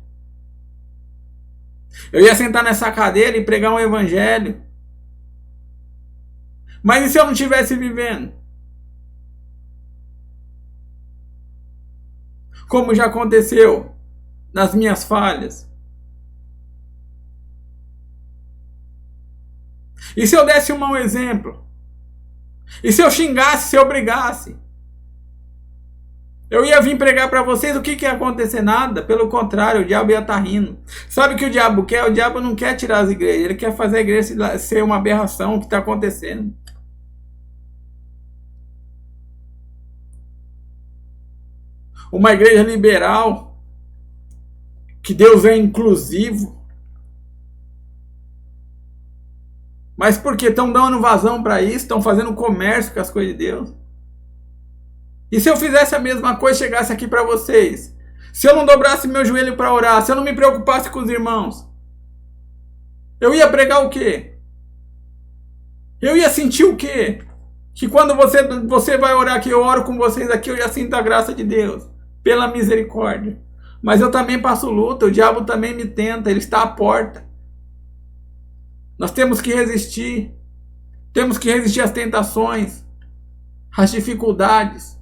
Eu ia sentar nessa cadeira e pregar um evangelho. Mas e se eu não estivesse vivendo? Como já aconteceu nas minhas falhas. E se eu desse um mau exemplo? E se eu xingasse, se eu brigasse? Eu ia vir pregar para vocês, o que ia acontecer? Nada. Pelo contrário, o diabo ia estar rindo. Sabe o que o diabo quer? O diabo não quer tirar as igrejas. Ele quer fazer a igreja ser uma aberração, o que está acontecendo. Uma igreja liberal, que Deus é inclusivo. Mas por que estão dando vazão para isso? Estão fazendo comércio com as coisas de Deus? E se eu fizesse a mesma coisa, chegasse aqui para vocês? Se eu não dobrasse meu joelho para orar? Se eu não me preocupasse com os irmãos? Eu ia pregar o quê? Eu ia sentir o quê? Que quando você vai orar aqui, eu oro com vocês aqui, eu já sinto a graça de Deus. Pela misericórdia. Mas eu também passo luta, o diabo também me tenta, ele está à porta. Nós temos que resistir. Temos que resistir às tentações, às dificuldades.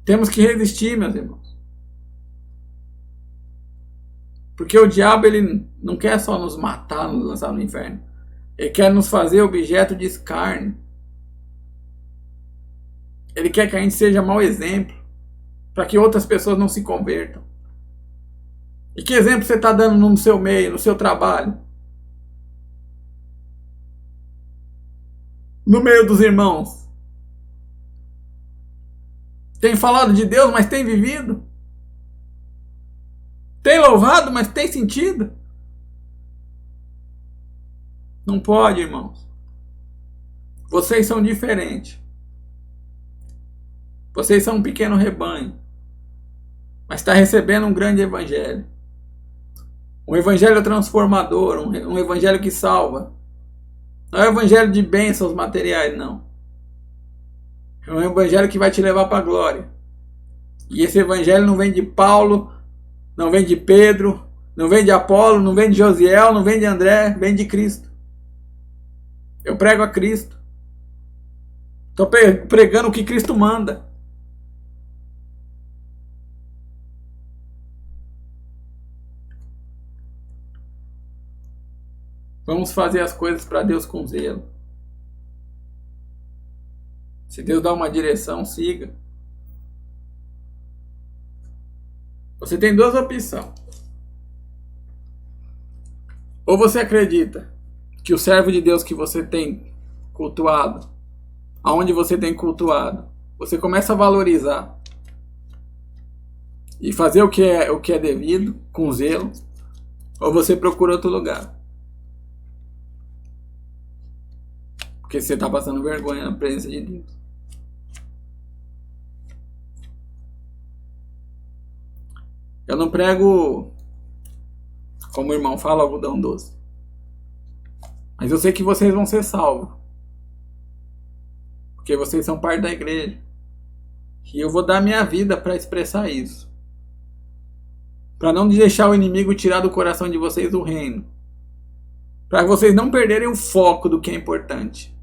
Temos que resistir, meus irmãos. Porque o diabo, ele não quer só nos matar, nos lançar no inferno. Ele quer nos fazer objeto de escárnio. Ele quer que a gente seja mau exemplo, para que outras pessoas não se convertam. E que exemplo você está dando no seu meio, no seu trabalho? No meio dos irmãos? Tem falado de Deus, mas tem vivido? Tem louvado, mas tem sentido? Não pode, irmãos. Vocês são diferentes. Vocês são um pequeno rebanho. Mas está recebendo um grande evangelho. Um evangelho transformador, um evangelho que salva. Não é um evangelho de bênçãos materiais, não. É um evangelho que vai te levar para a glória. E esse evangelho não vem de Paulo, não vem de Pedro, não vem de Apolo, não vem de Josiel, não vem de André, vem de Cristo. Eu prego a Cristo. Estou pregando o que Cristo manda. Vamos fazer as coisas para Deus com zelo. Se Deus dá uma direção, siga. Você tem duas opções. Ou você acredita que o servo de Deus que você tem cultuado, aonde você tem cultuado, você começa a valorizar e fazer o que é devido, com zelo, ou você procura outro lugar. Porque você está passando vergonha na presença de Deus. Eu não prego, como o irmão fala, algodão doce. Mas eu sei que vocês vão ser salvos. Porque vocês são parte da igreja. E eu vou dar minha vida para expressar isso. Para não deixar o inimigo tirar do coração de vocês o reino. Para vocês não perderem o foco do que é importante.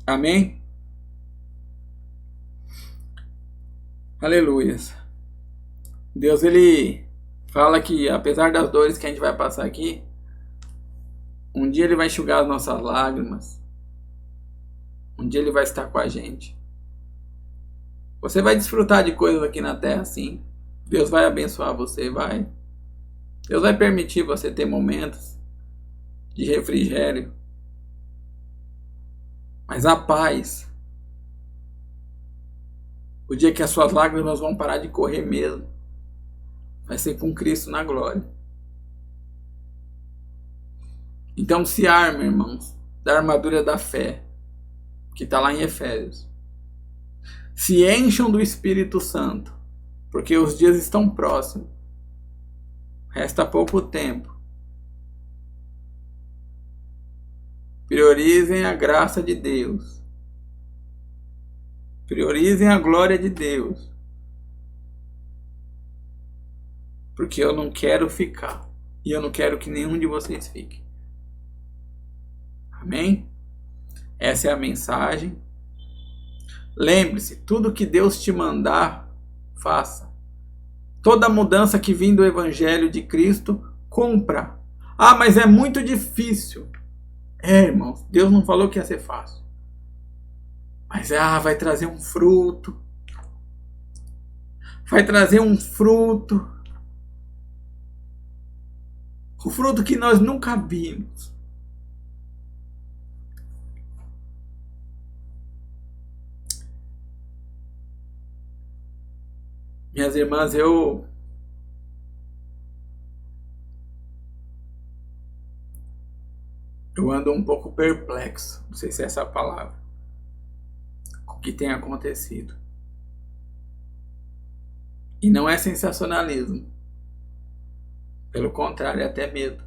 Amém? Aleluias. Deus, ele fala que apesar das dores que a gente vai passar aqui, um dia ele vai enxugar as nossas lágrimas. Um dia ele vai estar com a gente. Você vai desfrutar de coisas aqui na terra, sim. Deus vai abençoar você, vai. Deus vai permitir você ter momentos de refrigério. Mas a paz, o dia que as suas lágrimas vão parar de correr mesmo, vai ser com Cristo na glória. Então se armem, irmãos, da armadura da fé, que está lá em Efésios. Se encham do Espírito Santo, porque os dias estão próximos. Resta pouco tempo. Priorizem a graça de Deus. Priorizem a glória de Deus. Porque eu não quero ficar. E eu não quero que nenhum de vocês fique. Amém? Essa é a mensagem. Lembre-se, tudo que Deus te mandar, faça. Toda mudança que vem do Evangelho de Cristo, cumpra. Ah, mas é muito difícil. Irmãos, Deus não falou que ia ser fácil. Mas vai trazer um fruto. Vai trazer um fruto. O fruto que nós nunca vimos. Minhas irmãs, eu ando um pouco perplexo, não sei se é essa a palavra, com o que tem acontecido. E não é sensacionalismo. Pelo contrário, é até medo.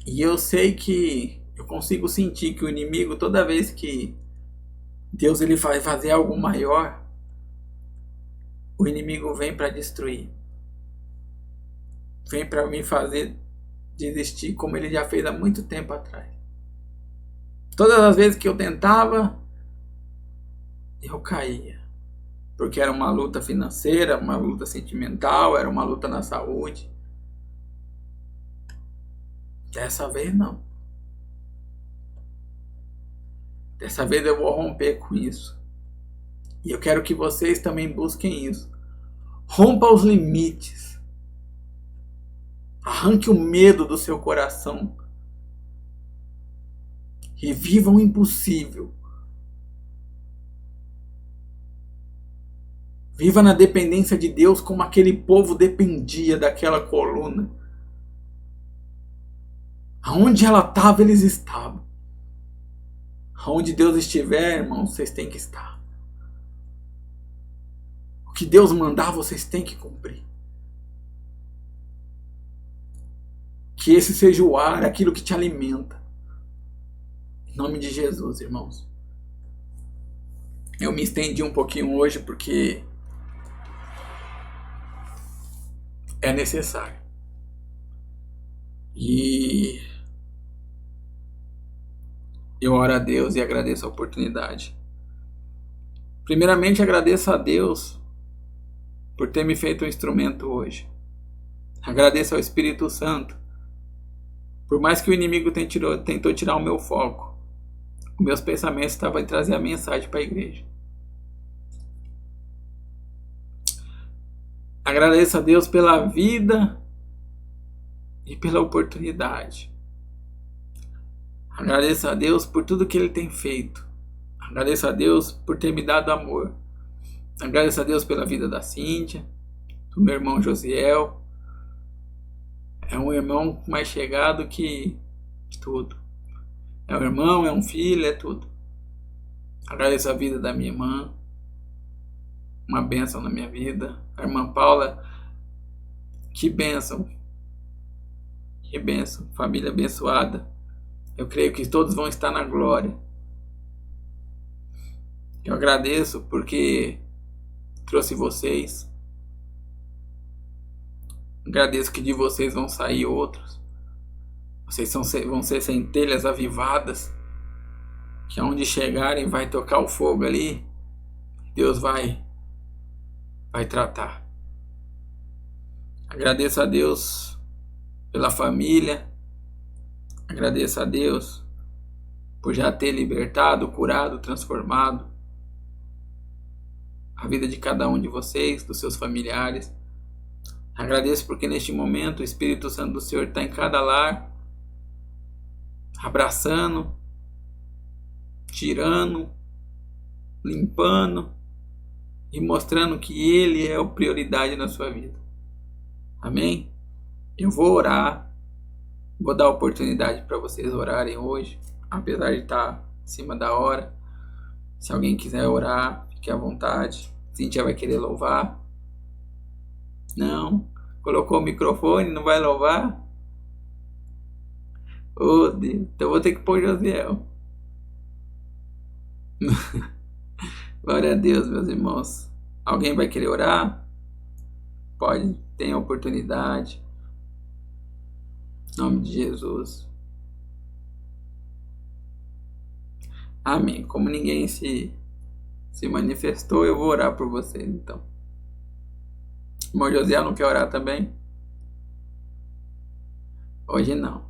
E eu sei que eu consigo sentir que o inimigo, toda vez que Deus ele vai fazer algo maior, o inimigo vem para destruir. Vem para me fazer desistir, como ele já fez há muito tempo atrás. Todas as vezes que eu tentava, eu caía. Porque era uma luta financeira, uma luta sentimental, era uma luta na saúde. Dessa vez não. Dessa vez eu vou romper com isso. E eu quero que vocês também busquem isso. Rompa os limites. Arranque o medo do seu coração. E viva o impossível. Viva na dependência de Deus como aquele povo dependia daquela coluna. Aonde ela estava, eles estavam. Aonde Deus estiver, irmãos, vocês têm que estar. O que Deus mandar, vocês têm que cumprir. Que esse seja o ar, aquilo que te alimenta. Em nome de Jesus, irmãos. Eu me estendi um pouquinho hoje porque é necessário. E eu oro a Deus e agradeço a oportunidade. Primeiramente, agradeço a Deus por ter me feito um instrumento hoje. Agradeço ao Espírito Santo. Por mais que o inimigo tentou tirar o meu foco, os meus pensamentos estavam em trazer a mensagem para a igreja. Agradeço a Deus pela vida e pela oportunidade. Agradeço a Deus por tudo que Ele tem feito. Agradeço a Deus por ter me dado amor. Agradeço a Deus pela vida da Cíntia, do meu irmão Josiel. É um irmão mais chegado que tudo. É um irmão, é um filho, é tudo. Agradeço a vida da minha irmã. Uma bênção na minha vida. A irmã Paula, que bênção. Que bênção. Família abençoada. Eu creio que todos vão estar na glória. Eu agradeço porque trouxe vocês. Agradeço que de vocês vão sair outros. Vocês vão ser centelhas avivadas. Que aonde chegarem vai tocar o fogo ali. Deus vai tratar. Agradeço a Deus pela família. Agradeço a Deus por já ter libertado, curado, transformado a vida de cada um de vocês, dos seus familiares. Agradeço porque neste momento o Espírito Santo do Senhor está em cada lar, abraçando, tirando, limpando e mostrando que Ele é a prioridade na sua vida. Amém? Eu vou orar, vou dar oportunidade para vocês orarem hoje, apesar de estar em cima da hora. Se alguém quiser orar, fique à vontade. Cíntia vai querer louvar. Não. Colocou o microfone, não vai louvar? Oh, Deus. Então eu vou ter que pôr Josiel. Glória a Deus, meus irmãos. Alguém vai querer orar? Pode, tem a oportunidade. Em nome de Jesus. Amém. Como ninguém se manifestou, eu vou orar por vocês, então. O irmão José não quer orar também? Hoje não.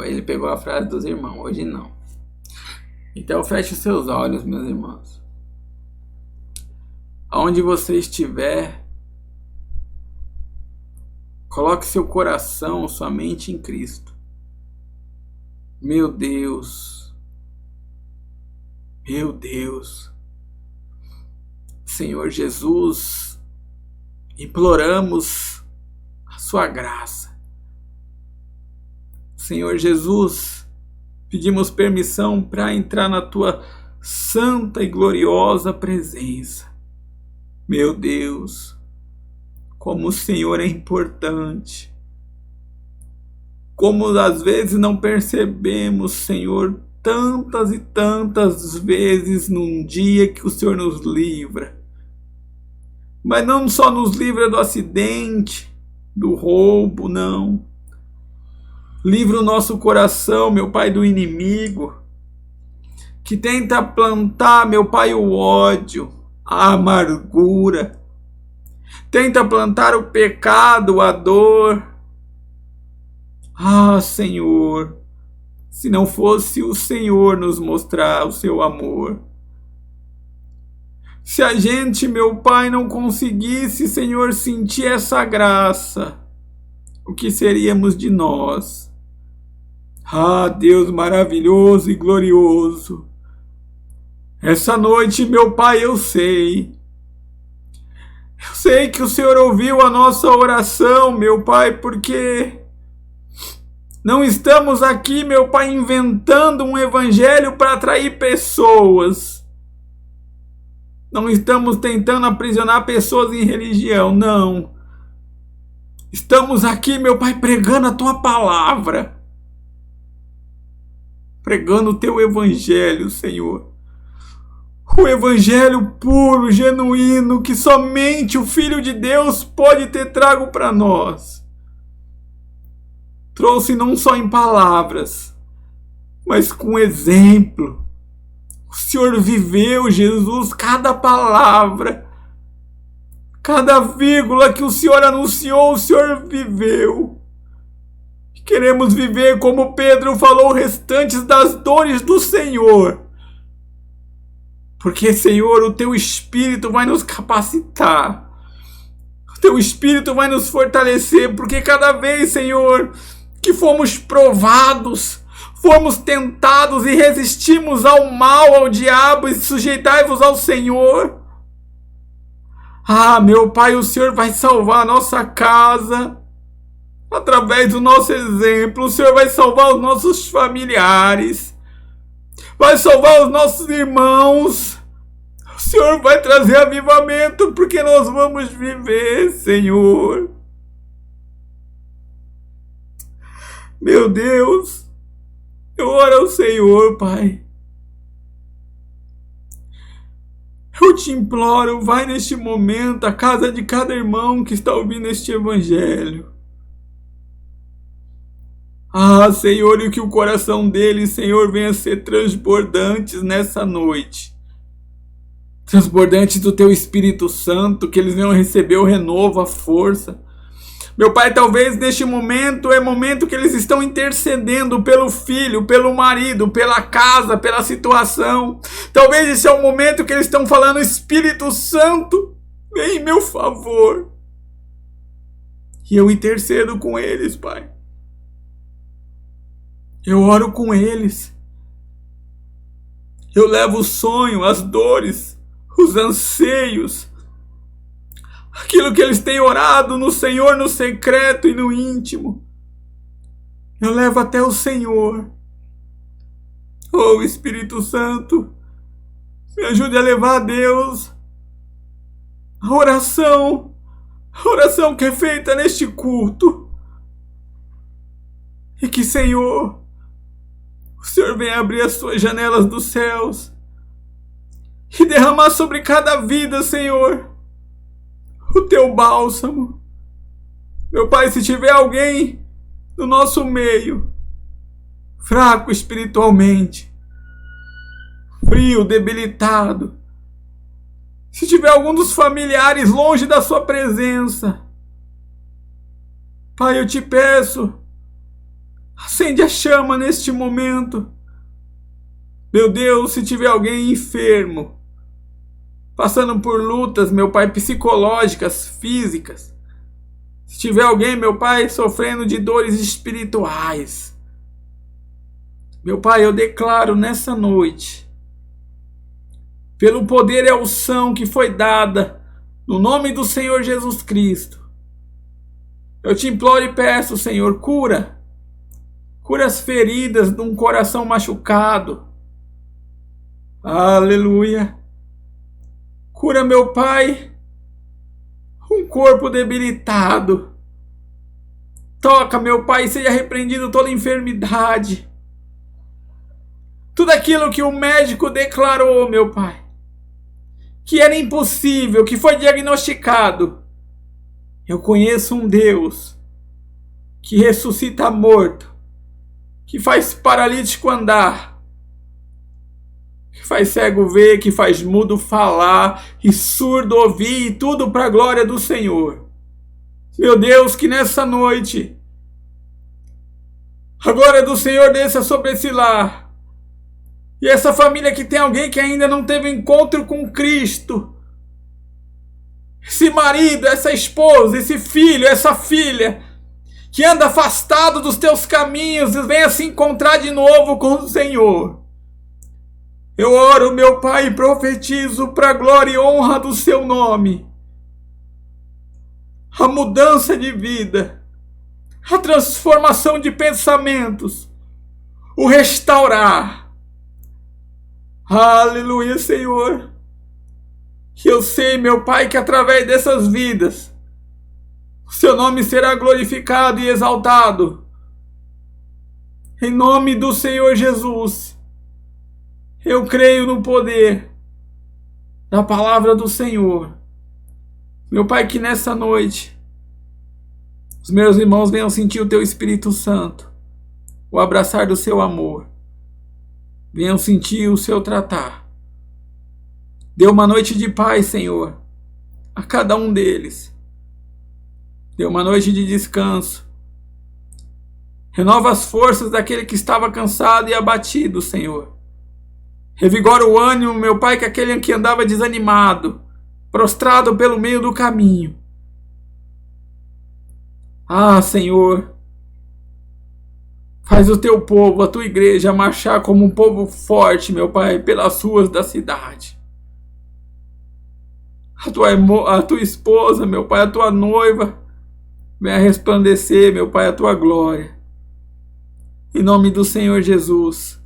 Ele pegou a frase dos irmãos. Hoje não. Então feche os seus olhos, meus irmãos. Aonde você estiver, coloque seu coração, sua mente em Cristo. Meu Deus. Meu Deus. Senhor Jesus, imploramos a sua graça. Senhor Jesus, pedimos permissão para entrar na tua santa e gloriosa presença. Meu Deus, como o Senhor é importante. Como às vezes não percebemos, Senhor, tantas e tantas vezes num dia que o Senhor nos livra. Mas não só nos livra do acidente, do roubo, não. Livra o nosso coração, meu Pai, do inimigo, que tenta plantar, meu Pai, o ódio, a amargura. Tenta plantar o pecado, a dor. Ah, Senhor, se não fosse o Senhor nos mostrar o seu amor. Se a gente, meu Pai, não conseguisse, Senhor, sentir essa graça, o que seríamos de nós? Ah, Deus maravilhoso e glorioso. Essa noite, meu Pai, eu sei que o Senhor ouviu a nossa oração, meu Pai, porque não estamos aqui, meu Pai, inventando um evangelho para atrair pessoas. Não estamos tentando aprisionar pessoas em religião, não. Estamos aqui, meu Pai, pregando a tua palavra. Pregando o teu evangelho, Senhor. O evangelho puro, genuíno, que somente o Filho de Deus pode ter trago para nós. Trouxe não só em palavras, mas com exemplo. O Senhor viveu, Jesus, cada palavra, cada vírgula que o Senhor anunciou, o Senhor viveu. Queremos viver como Pedro falou, restantes das dores do Senhor. Porque, Senhor, o Teu Espírito vai nos capacitar. O Teu Espírito vai nos fortalecer, porque cada vez, Senhor, que fomos provados, fomos tentados e resistimos ao mal, ao diabo, e sujeitai-vos ao Senhor. Ah, meu Pai, o Senhor vai salvar a nossa casa, através do nosso exemplo. O Senhor vai salvar os nossos familiares, vai salvar os nossos irmãos. O Senhor vai trazer avivamento, porque nós vamos viver, Senhor. Meu Deus, eu oro ao Senhor, Pai. Eu te imploro, vai neste momento à casa de cada irmão que está ouvindo este evangelho. Ah, Senhor, e que o coração deles, Senhor, venha ser transbordantes nessa noite. Transbordantes do Teu Espírito Santo, que eles venham receber o renovo, a força. Meu Pai, talvez neste momento é momento que eles estão intercedendo pelo filho, pelo marido, pela casa, pela situação. Talvez esse é o momento que eles estão falando, Espírito Santo, vem em meu favor. E eu intercedo com eles, Pai. Eu oro com eles. Eu levo o sonho, as dores, os anseios, aquilo que eles têm orado no Senhor, no secreto e no íntimo. Eu levo até o Senhor. Oh, Espírito Santo, me ajude a levar a Deus a oração, a oração que é feita neste culto. E que, Senhor, o Senhor venha abrir as suas janelas dos céus e derramar sobre cada vida, Senhor, o teu bálsamo. Meu Pai, se tiver alguém no nosso meio, fraco espiritualmente, frio, debilitado, se tiver algum dos familiares longe da sua presença, Pai, eu te peço, acende a chama neste momento. Meu Deus, se tiver alguém enfermo, passando por lutas, meu Pai, psicológicas, físicas, se tiver alguém, meu Pai, sofrendo de dores espirituais, meu Pai, eu declaro nessa noite, pelo poder e a unção que foi dada no nome do Senhor Jesus Cristo, eu te imploro e peço, Senhor, cura as feridas de um coração machucado. Aleluia. Cura, meu Pai, um corpo debilitado. Toca, meu Pai, seja repreendido toda enfermidade. Tudo aquilo que o médico declarou, meu Pai, que era impossível, que foi diagnosticado. Eu conheço um Deus que ressuscita morto, que faz paralítico andar, que faz cego ver, que faz mudo falar e surdo ouvir, e tudo para a glória do Senhor. Meu Deus, que nessa noite a glória do Senhor desça sobre esse lar. E essa família que tem alguém que ainda não teve encontro com Cristo, esse marido, essa esposa, esse filho, essa filha, que anda afastado dos teus caminhos e venha se encontrar de novo com o Senhor. Eu oro, meu Pai, e profetizo para a glória e honra do seu nome a mudança de vida, a transformação de pensamentos, o restaurar. Aleluia, Senhor. Que eu sei, meu Pai, que através dessas vidas o seu nome será glorificado e exaltado. Em nome do Senhor Jesus, eu creio no poder da palavra do Senhor. Meu Pai, que nessa noite os meus irmãos venham sentir o teu Espírito Santo, o abraçar do seu amor, venham sentir o seu tratar. Dê uma noite de paz, Senhor, a cada um deles. Dê uma noite de descanso. Renova as forças daquele que estava cansado e abatido, Senhor. Revigora o ânimo, meu Pai, que aquele que andava desanimado, prostrado pelo meio do caminho. Ah, Senhor, faz o teu povo, a tua igreja, marchar como um povo forte, meu Pai, pelas ruas da cidade. A tua esposa, meu Pai, a tua noiva, venha resplandecer, meu Pai, a tua glória. Em nome do Senhor Jesus,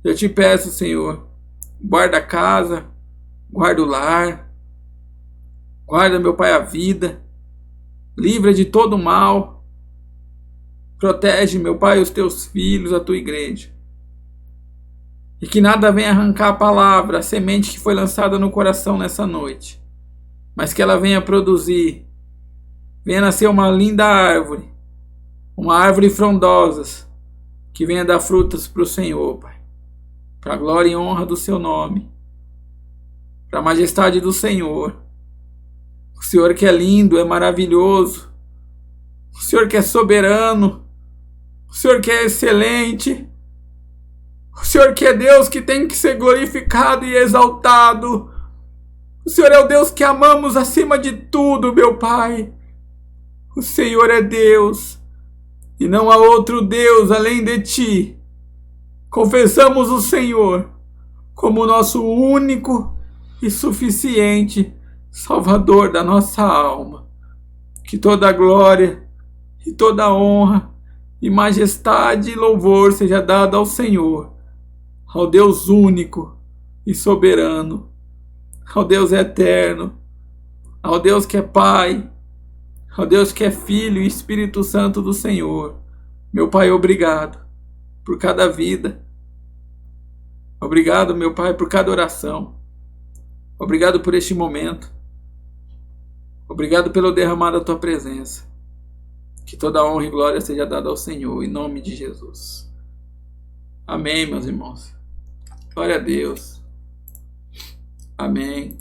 eu te peço, Senhor, guarda a casa, guarda o lar, guarda, meu Pai, a vida, livra de todo mal, protege, meu Pai, os teus filhos, a tua igreja. E que nada venha arrancar a palavra, a semente que foi lançada no coração nessa noite, mas que ela venha produzir, venha nascer uma linda árvore, uma árvore frondosa, que venha dar frutas para o Senhor, Pai, para a glória e honra do seu nome, para a majestade do Senhor. O Senhor que é lindo, é maravilhoso, o Senhor que é soberano, o Senhor que é excelente, o Senhor que é Deus que tem que ser glorificado e exaltado. O Senhor é o Deus que amamos acima de tudo, meu Pai. O Senhor é Deus e não há outro Deus além de ti. Confessamos o Senhor como nosso único e suficiente Salvador da nossa alma. Que toda a glória e toda a honra e majestade e louvor seja dada ao Senhor, ao Deus único e soberano, ao Deus eterno, ao Deus que é Pai, Ó Deus que é Filho e Espírito Santo do Senhor. Meu Pai, obrigado por cada vida. Obrigado, meu Pai, por cada oração. Obrigado por este momento. Obrigado pelo derramar da tua presença. Que toda honra e glória seja dada ao Senhor, em nome de Jesus. Amém, meus irmãos. Glória a Deus. Amém.